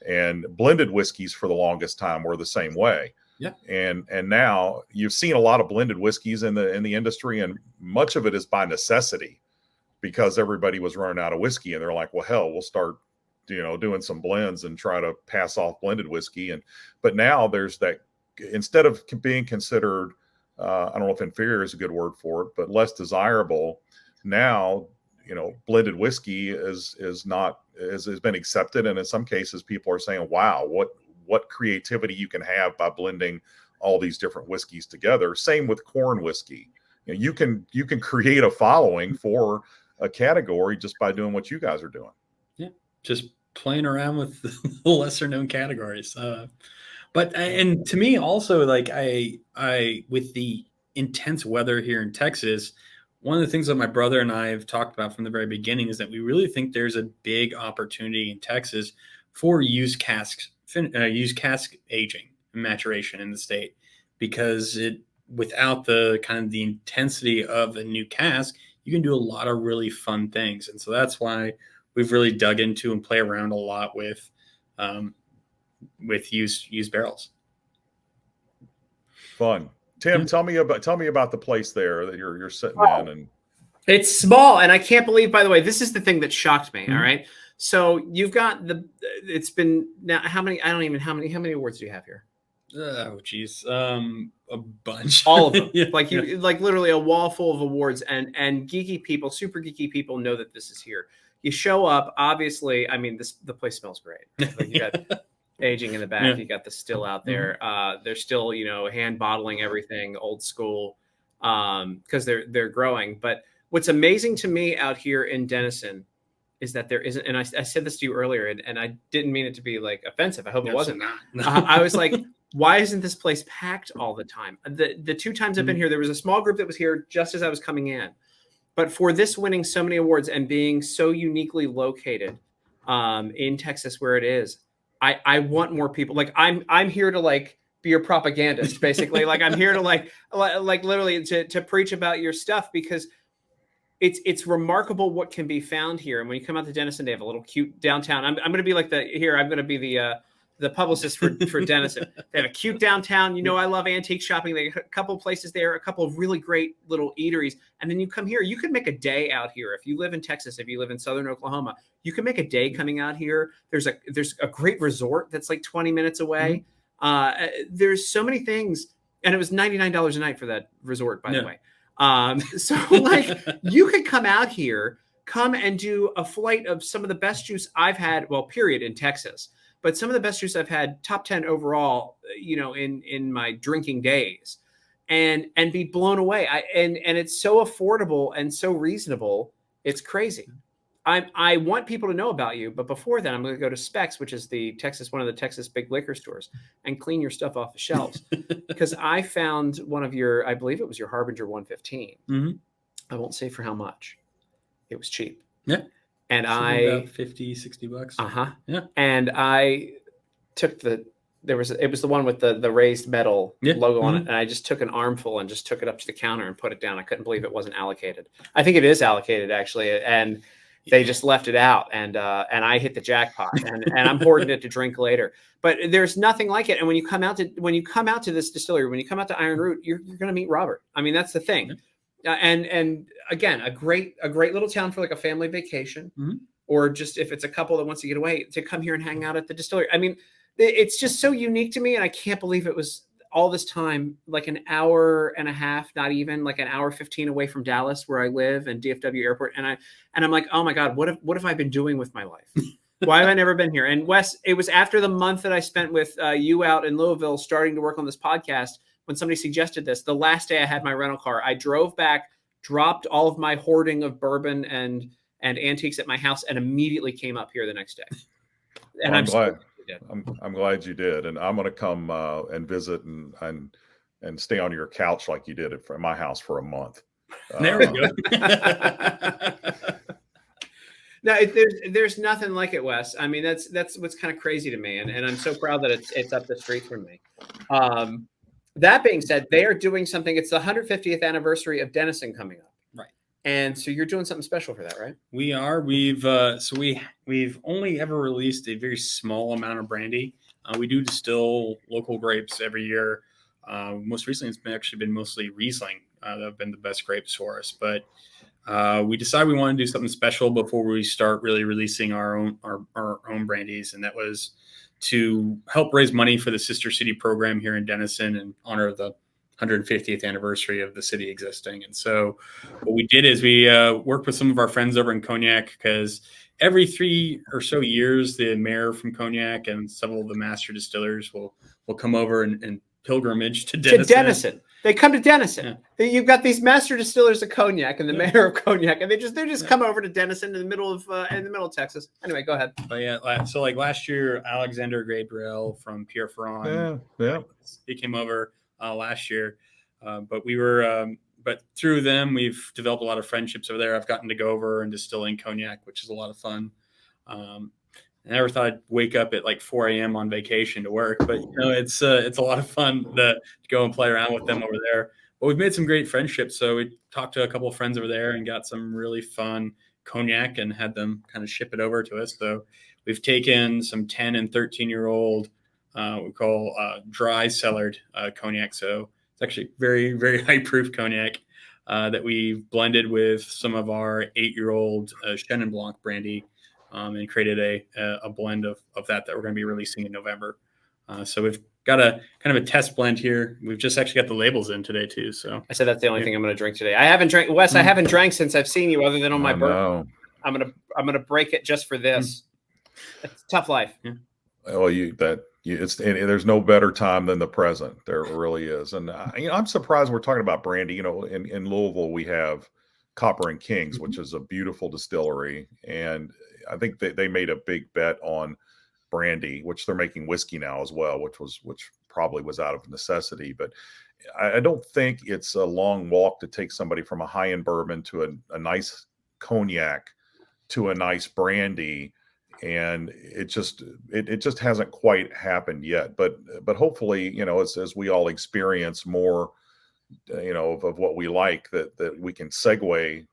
S2: and blended whiskeys for the longest time were the same way.
S3: Yeah.
S2: And now you've seen a lot of blended whiskeys in the industry, and much of it is by necessity, because everybody was running out of whiskey, and they're like, "Well, hell, we'll start, doing some blends and try to pass off blended whiskey." But now there's that, instead of being considered, I don't know if inferior is a good word for it, but less desirable. Now, blended whiskey has been accepted, and in some cases, people are saying, "Wow, what creativity you can have by blending all these different whiskeys together." Same with corn whiskey. you can create a following for a category just by doing what you guys are doing.
S3: Yeah, just playing around with the lesser known categories. But and to me also, like I with the intense weather here in Texas, one of the things that my brother and I have talked about from the very beginning is that we really think there's a big opportunity in Texas for used cask aging and maturation in the state, because without the kind of the intensity of a new cask, you can do a lot of really fun things. And so that's why we've really dug into and play around a lot with used barrels.
S2: Fun. Tim, tell me about the place there that you're sitting in. And
S1: it's small, and I can't believe, by the way, this is the thing that shocked me.
S3: Mm-hmm.
S1: All right. So you've got it's been now how many awards do you have here?
S3: Oh geez. A bunch.
S1: All of them.
S3: Yeah,
S1: like literally a wall full of awards, and geeky people, super geeky people know that this is here. You show up, obviously, I mean, the place smells great. Like you got aging in the back. Yeah. You got the still out there. They're still, hand bottling everything old school, because they're growing. But what's amazing to me out here in Denison is that there isn't, and I said this to you earlier, and I didn't mean it to be like offensive. I hope it wasn't. I was like, why isn't this place packed all the time? The two times I've been here, there was a small group that was here just as I was coming in. But for this winning so many awards and being so uniquely located in Texas where it is, I want more people. Like I'm here to like be your propagandist, basically. Like I'm here to like literally to preach about your stuff, because it's remarkable what can be found here. And when you come out to Denison, they have a little cute downtown. I'm going to be like I'm going to be the publicist for Denison. They have a cute downtown. I love antique shopping. They have a couple of places there, a couple of really great little eateries. And then you come here, you could make a day out here. If you live in Texas, if you live in Southern Oklahoma, you can make a day coming out here. There's a great resort that's like 20 minutes away. There's so many things. And it was $99 a night for that resort, by the way. So like you could come out here, come and do a flight of some of the best juice I've had, well, period, in Texas. But some of the best juice I've had, top 10 overall, in my drinking days, and be blown away. And it's so affordable and so reasonable. It's crazy. I want people to know about you, but before that, I'm going to go to Specs, which is one of the Texas big liquor stores, and clean your stuff off the shelves. Because I found one of I believe it was your Harbinger 115. Mm-hmm. I won't say for how much. It was cheap.
S3: Yeah.
S1: And
S3: about $50-$60.
S1: Yeah. And I took it was the one with the raised metal logo on it. And I just took an armful and just took it up to the counter and put it down. I couldn't believe it wasn't allocated. I think it is allocated, actually. And they just left it out. And I hit the jackpot, and I'm hoarding it to drink later. But there's nothing like it. And when you come out to this distillery, when you come out to Ironroot, you're going to meet Robert. I mean, that's the thing. And again, a great little town for like a family vacation, or just if it's a couple that wants to get away, to come here and hang out at the distillery. I mean, it's just so unique to me, and I can't believe it was all this time, like an hour and a half, not even, like an hour 15 away from Dallas, where I live, and DFW Airport. And I'm like, oh my God, what have I been doing with my life? Why have I never been here? And Wes, it was after the month that I spent with you out in Louisville, starting to work on this podcast, when somebody suggested this. The last day I had my rental car, I drove back, dropped all of my hoarding of bourbon and antiques at my house, and immediately came up here the next day. And
S2: I'm glad. I'm glad you did, and I'm going to come and visit and stay on your couch like you did at my house for a month.
S3: There we go.
S1: No, there's nothing like it, Wes. I mean, that's what's kind of crazy to me, and I'm so proud that it's up the street from me. That being said, they are doing something. It's the 150th anniversary of Denison coming up.
S3: Right.
S1: And so you're doing something special for that, right?
S3: We are. We've only ever released a very small amount of brandy. We do distill local grapes every year. Most recently, it's actually been mostly Riesling that have been the best grapes for us. But we decided we want to do something special before we start really releasing our own brandies, and that was to help raise money for the Sister City program here in Denison in honor of the 150th anniversary of the city existing. And so what we did is we worked with some of our friends over in Cognac, because every 3 or so years, the mayor from Cognac and several of the master distillers will come over and pilgrimage to
S1: To
S3: Denison.
S1: Denison. They come to Denison.
S3: Yeah.
S1: You've got these master distillers of cognac and the mayor of cognac, and they just come over to Denison in the middle of Texas. Anyway, go ahead.
S3: But yeah, so like last year, Alexander Gabriel from Pierre Ferrand, he came over last year, but we were, but through them, we've developed a lot of friendships over there. I've gotten to go over and distilling cognac, which is a lot of fun. I never thought I'd wake up at like 4 a.m. on vacation to work, but it's a lot of fun to go and play around with them over there. But we've made some great friendships. So we talked to a couple of friends over there and got some really fun cognac and had them kind of ship it over to us. So we've taken some 10 and 13-year-old, we call dry cellared cognac. So it's actually very, very high proof cognac that we've blended with some of our 8-year-old Chenin Blanc brandy. And created a blend of that we're going to be releasing in November. So we've got a kind of a test blend here. We've just actually got the labels in today too. So
S1: I said that's the only thing I'm going to drink today. I haven't drank, Wes. I haven't drank since I've seen you, other than on my birthday. I'm gonna break it just for this. It's tough life.
S3: Yeah.
S2: Well, there's no better time than the present. There really is, and I'm surprised we're talking about brandy. In Louisville we have Copper and Kings, which is a beautiful distillery, and I think they made a big bet on brandy, which they're making whiskey now as well, which probably was out of necessity. But I don't think it's a long walk to take somebody from a high-end bourbon to a nice cognac to a nice brandy, and it just hasn't quite happened yet. But hopefully, as we all experience more, of what we like, that we can segue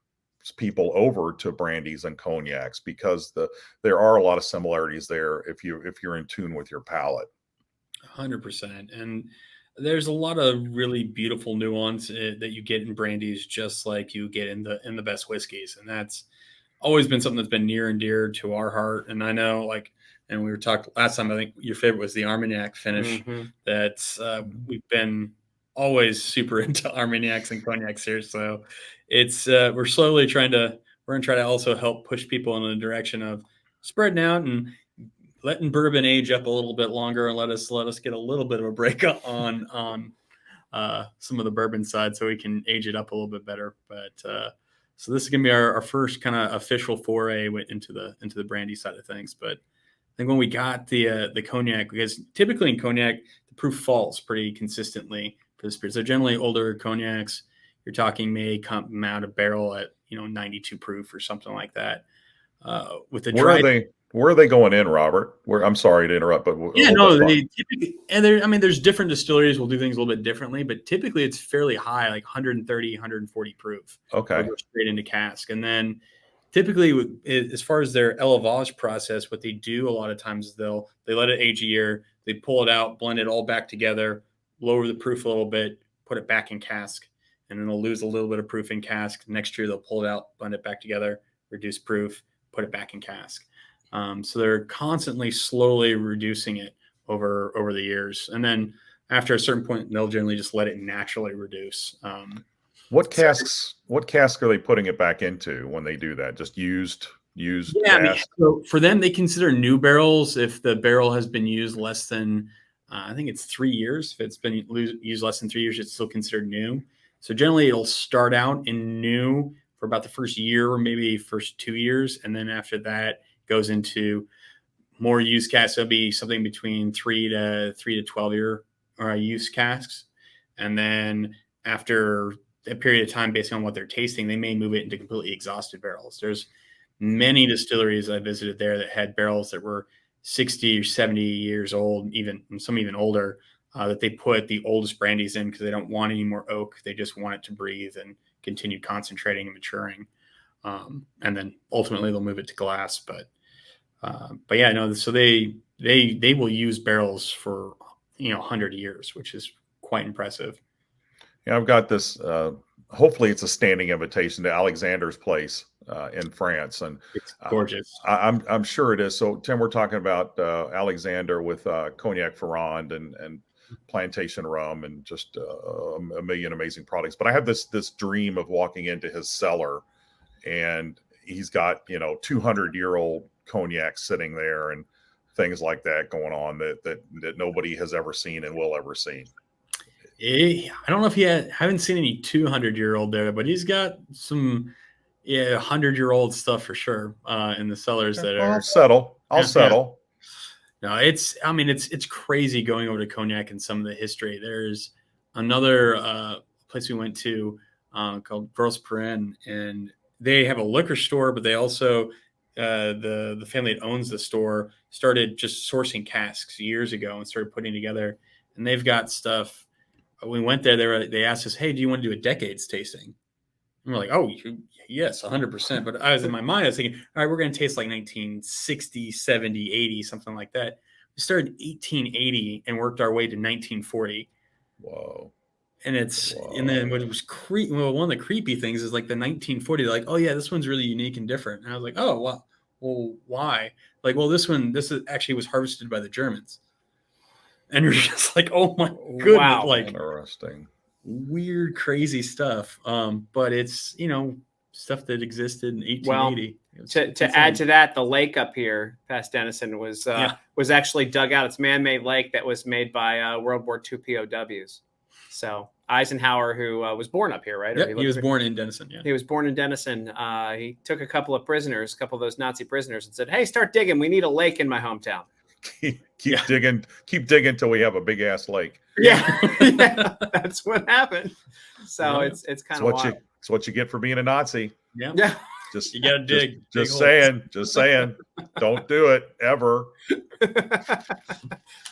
S2: people over to brandies and cognacs, because there are a lot of similarities there if you're in tune with your palate.
S3: 100%. And there's a lot of really beautiful nuance that you get in brandies, just like you get in the best whiskeys. And that's always been something that's been near and dear to our heart. And I know, and we were talking last time, I think your favorite was the Armagnac finish. That's we've been always super into Armagnacs and cognacs here. So it's we're going to try to also help push people in the direction of spreading out and letting bourbon age up a little bit longer, and let us get a little bit of a break on some of the bourbon side, so we can age it up a little bit better. But so this is going to be our first kind of official foray into the brandy side of things. But I think when we got the cognac, because typically in cognac the proof falls pretty consistently for the spirit. So generally older cognacs, you're talking, may come out of barrel at 92 proof or something like that. With the dry,
S2: where are they going in, Robert? I'm sorry to interrupt, but
S3: they typically, and there's different distilleries will do things a little bit differently, but typically it's fairly high, like 130, 140 proof.
S2: Okay.
S3: Go straight into cask, and then typically, as far as their élevage process, what they do a lot of times is they let it age a year, they pull it out, blend it all back together, lower the proof a little bit, put it back in cask, and then they'll lose a little bit of proof in cask. Next year they'll pull it out, blend it back together, reduce proof, put it back in cask. So they're constantly slowly reducing it over the years. And then after a certain point, they'll generally just let it naturally reduce.
S2: What casks are they putting it back into when they do that? Just used.
S3: Yeah, so for them, they consider new barrels if the barrel has been used less than, I think it's 3 years. If it's been used less than 3 years, it's still considered new. So generally, it'll start out in new for about the first year or maybe first 2 years, and then after that goes into more used casks. It'll be something between 3 to 12 year used casks, and then after a period of time, based on what they're tasting, they may move it into completely exhausted barrels. There's many distilleries I visited there that had barrels that were 60 or 70 years old, some even older, that they put the oldest brandies in because they don't want any more oak. They just want it to breathe and continue concentrating and maturing. And then ultimately they'll move it to glass. But yeah, no. So they will use barrels for 100 years, which is quite impressive.
S2: Yeah, I've got this. Hopefully, it's a standing invitation to Alexander's place in France, and
S3: it's gorgeous.
S2: I'm sure it is. So, Tim, we're talking about Alexander with Cognac Ferrand and plantation rum and just a million amazing products. But I have this dream of walking into his cellar, and he's got 200-year-old cognac sitting there and things like that going on that nobody has ever seen and will ever see.
S3: I don't know if haven't seen any 200-year-old there, but he's got some 100-year-old stuff for sure in the cellars that
S2: Well,
S3: are.
S2: I'll settle.
S3: No, it's crazy going over to Cognac and some of the history. There's another place we went to called Grosse Perrin, and they have a liquor store, but they also the family that owns the store started just sourcing casks years ago and started putting together, and they've got stuff. When we went there, they asked us, "Hey, do you want to do a decades tasting?" And we're like, "Oh, yes, 100%." But I was in my mind, I was thinking, all right, we're going to taste like 1960, 70, 80, something like that. We started in 1880 and worked our way to 1940.
S2: Whoa.
S3: And and then what was one of the creepy things is like the 1940, like, oh yeah, this one's really unique and different. And I was like, oh, well, why? Like, well, this actually was harvested by the Germans. And you're just like, oh my goodness,
S1: Wow.
S3: like
S2: Interesting.
S3: weird, crazy stuff. But it's, stuff that existed in 1880.
S1: Well, to add to that, the lake up here past Denison was actually dug out. It's a man-made lake that was made by World War II POWs. So Eisenhower, who was born up here, right?
S3: Yep, he was born in Denison. Yeah,
S1: he was born in Denison. He took a couple of those Nazi prisoners, and said, "Hey, start digging. We need a lake in my hometown."
S2: Keep digging till we have a big ass lake.
S1: Yeah, that's what happened. So it's kind of wild.
S2: It's what you get for being a Nazi.
S1: Yeah.
S2: Just
S3: you gotta dig.
S2: Just saying. Don't do it ever.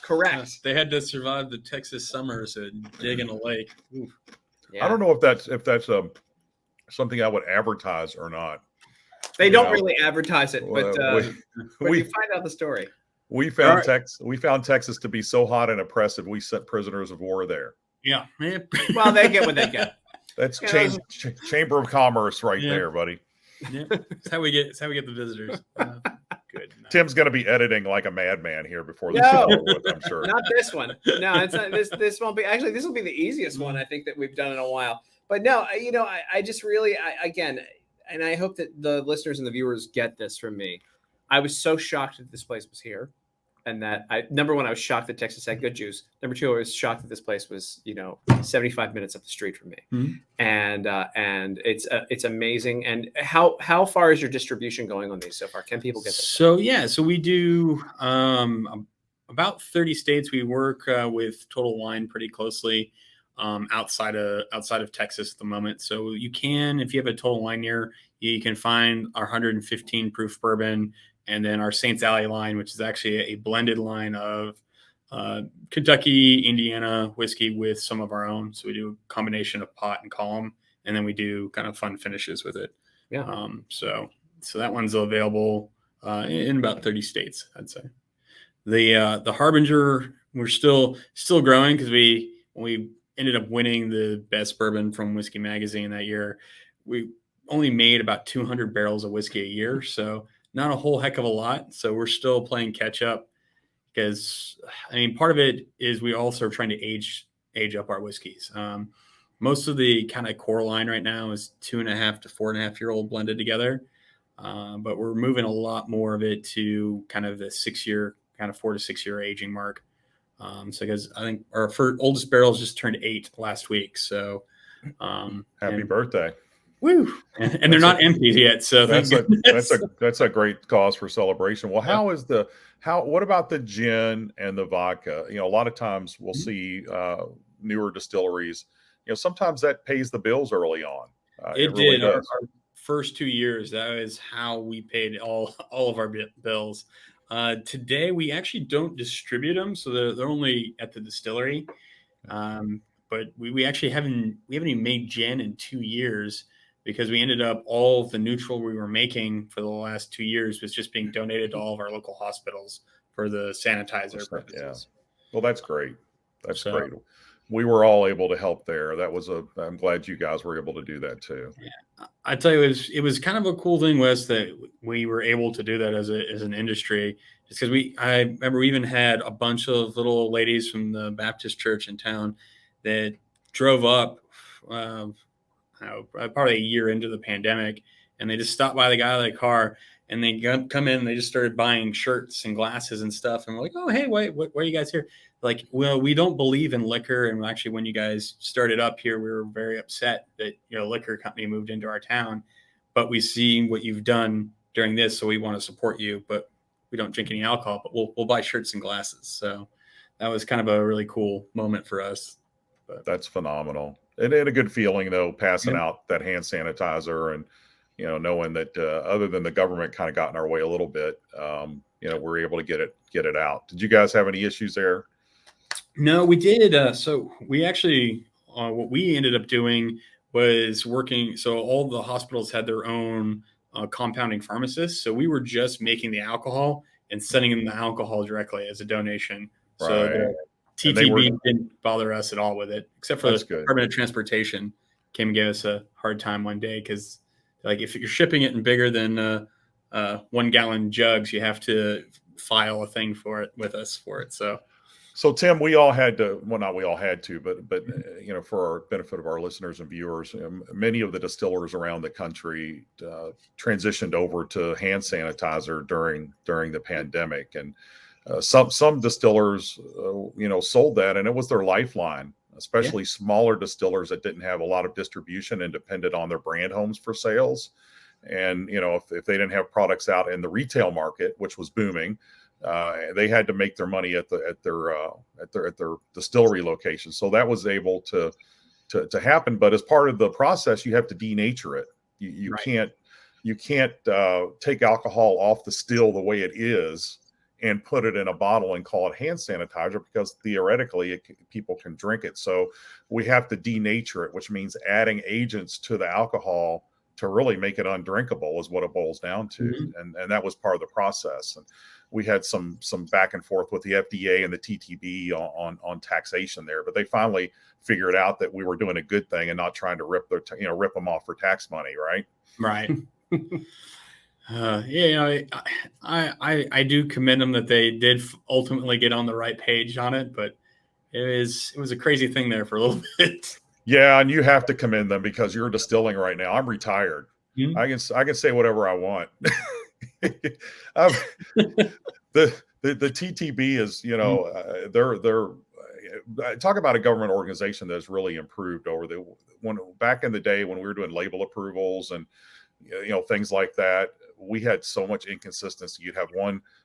S1: Correct.
S3: They had to survive the Texas summers and dig in a lake.
S2: Yeah. I don't know if that's something I would advertise or not.
S1: They don't really advertise it, but we find out the story.
S2: We found Texas to be so hot and oppressive. We sent prisoners of war there.
S3: Yeah.
S1: Well, they get what they get.
S2: That's Chamber of Commerce right there, buddy.
S3: Yeah, that's how we get the visitors. Good.
S2: Tim's going to be editing like a madman here before the show, I'm sure.
S1: Not this one. No, it's not. This won't be. Actually, this will be the easiest one I think that we've done in a while. But no, I just really, again, and I hope that the listeners and the viewers get this from me. I was so shocked that this place was here. And that number one, I was shocked that Texas had good juice. Number two, I was shocked that this place was, 75 minutes up the street from me. Mm-hmm. And it's amazing. And how far is your distribution going on these so far? Can people get this?
S3: So we do about 30 states. We work with Total Wine pretty closely outside of Texas at the moment. So you can, if you have a Total Wine near, you can find our 115 proof bourbon. And then our Saints Alley line, which is actually a blended line of Kentucky, Indiana whiskey with some of our own. So we do a combination of pot and column, and then we do kind of fun finishes with it.
S1: Yeah.
S3: So that one's available in about 30 states, I'd say. The Harbinger, we're still growing because when we ended up winning the best bourbon from Whiskey Magazine that year, we only made about 200 barrels of whiskey a year. So not a whole heck of a lot. So we're still playing catch up because, part of it is we also are trying to age up our whiskeys. Most of the kind of core line right now is 2.5 to 4.5 year old blended together. But we're moving a lot more of it to kind of the 4 to 6 year aging mark. Because I think our oldest barrels just turned 8 last week. So
S2: happy birthday.
S3: Woo! And they're not emptied yet, so
S2: that's a great cause for celebration. Well, what about the gin and the vodka? A lot of times we'll see newer distilleries. Sometimes that pays the bills early on.
S3: It did. Our first 2 years, that is how we paid all of our bills. Today we actually don't distribute them, so they're only at the distillery. But we actually haven't even made gin in 2 years. Because we ended up all of the neutral we were making for the last 2 years was just being donated to all of our local hospitals for the sanitizer purposes.
S2: Yeah. Well, that's great. That's great. We were all able to help there. I'm glad you guys were able to do that too.
S3: Yeah. I tell you, it was kind of a cool thing, Wes, that we were able to do that as an industry. Just because I remember we even had a bunch of little ladies from the Baptist church in town that drove up, probably a year into the pandemic, and they just stopped by the guy with the car, and they come in and they just started buying shirts and glasses and stuff. And we're like, oh, hey, wait, why are you guys here? Like, well, we don't believe in liquor. And actually, when you guys started up here, we were very upset that liquor company moved into our town, but we see what you've done during this, so we want to support you, but we don't drink any alcohol, but we'll buy shirts and glasses. So that was kind of a really cool moment for us. But
S2: that's phenomenal. It had a good feeling though, passing out that hand sanitizer and, knowing that other than the government kind of got in our way a little bit, we're able to get it out. Did you guys have any issues there?
S3: No, we did. So we actually, what we ended up doing was working. So all the hospitals had their own compounding pharmacists. So we were just making the alcohol and sending them the alcohol directly as a donation.
S2: Right.
S3: So the TTB didn't bother us at all with it, except for the Department of Transportation came and gave us a hard time one day because, like, if you're shipping it in bigger than 1 gallon jugs, you have to file a thing for it with us for it.
S2: So Tim, we all had to, well, not we all had to, but for our benefit of our listeners and viewers, many of the distillers around the country transitioned over to hand sanitizer during the pandemic, and some distillers, sold that, and it was their lifeline, especially smaller distillers that didn't have a lot of distribution and depended on their brand homes for sales. And if they didn't have products out in the retail market, which was booming, they had to make their money at their distillery location. So that was able to happen. But as part of the process, you have to denature it. You can't take alcohol off the still the way it is and put it in a bottle and call it hand sanitizer, because theoretically people can drink it. So we have to denature it, which means adding agents to the alcohol to really make it undrinkable is what it boils down to. Mm-hmm. And that was part of the process. And we had some back and forth with the FDA and the TTB on taxation there, but they finally figured out that we were doing a good thing and not trying to rip them off for tax money. Right.
S3: Right. I do commend them that they did ultimately get on the right page on it, but it was a crazy thing there for a little bit.
S2: Yeah, and you have to commend them because you're distilling right now. I'm retired. Mm-hmm. I can say whatever I want. The TTB is, they're talk about a government organization that's really improved over back in the day when we were doing label approvals and things like that. We had so much inconsistency. You'd have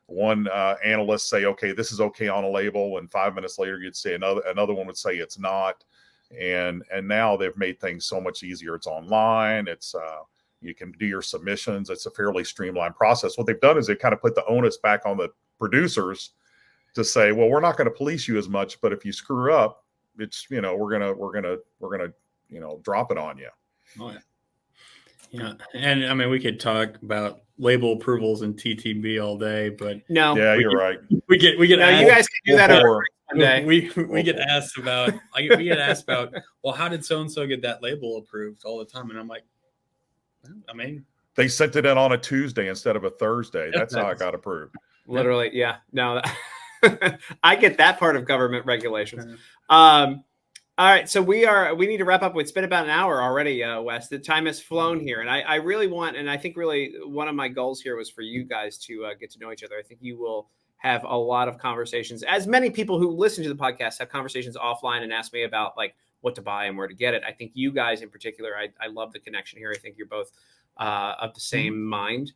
S2: one analyst say, okay, this is okay on a label, and 5 minutes later you'd say another one would say it's not. And now they've made things so much easier. It's online. It's you can do your submissions. It's a fairly streamlined process. What they've done is they kind of put the onus back on the producers to say, well, we're not going to police you as much, but if you screw up, it's we're gonna drop it on you.
S3: Oh, yeah. Yeah, and I mean, we could talk about label approvals and TTB all day, but
S2: no, yeah, you're right.
S3: We get.
S1: No, you guys can do that over one day.
S3: We get asked about. We get asked about. Well, how did so and so get that label approved all the time? And I'm like, I mean,
S2: they sent it in on a Tuesday instead of a Thursday. That's how it got approved.
S1: Literally, yeah. No, I get that part of government regulations. All right, so we need to wrap up. It's been about an hour already, Wes. The time has flown here, and I really want, and I think really one of my goals here was for you guys to get to know each other. I think you will have a lot of conversations, as many people who listen to the podcast have conversations offline and ask me about like what to buy and where to get it. I think you guys in particular, I love the connection here. I think you're both of the same mind.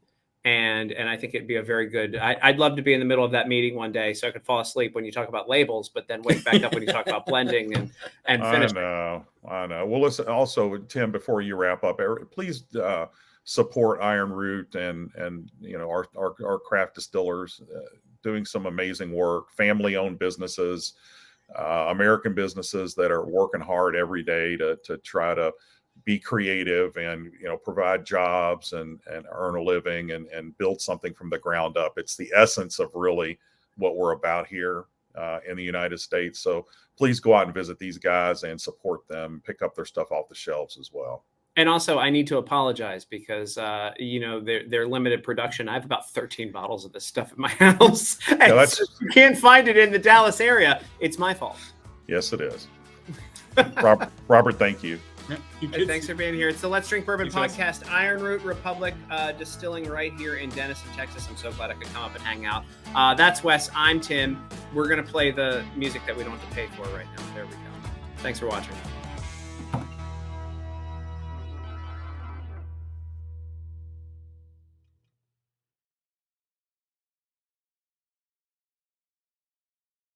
S1: And I think it'd be a very good, I'd love to be in the middle of that meeting one day so I could fall asleep when you talk about labels, but then wake back up when you talk about blending and finish.
S2: I know. Well, listen, also, Tim, before you wrap up, please support Ironroot and our craft distillers doing some amazing work, family-owned businesses, American businesses that are working hard every day to try to be creative and provide jobs and earn a living and build something from the ground up. It's the essence of really what we're about here in the United States. So please go out and visit these guys and support them, pick up their stuff off the shelves as well.
S1: And also I need to apologize because they're limited production. I have about 13 bottles of this stuff in my house. Yeah, you can't find it in the Dallas area. It's my fault.
S2: Yes, it is. Robert, thank you.
S3: Yeah, you
S1: Hey,
S3: kids.
S1: thanks for being here. It's the Let's Drink Bourbon
S3: Thanks, guys.
S1: podcast. Ironroot Republic Distilling right here in Denison, Texas. I'm so glad I could come up and hang out. That's Wes. I'm Tim. We're going to play the music that we don't have to pay for right now. There we go. Thanks for watching.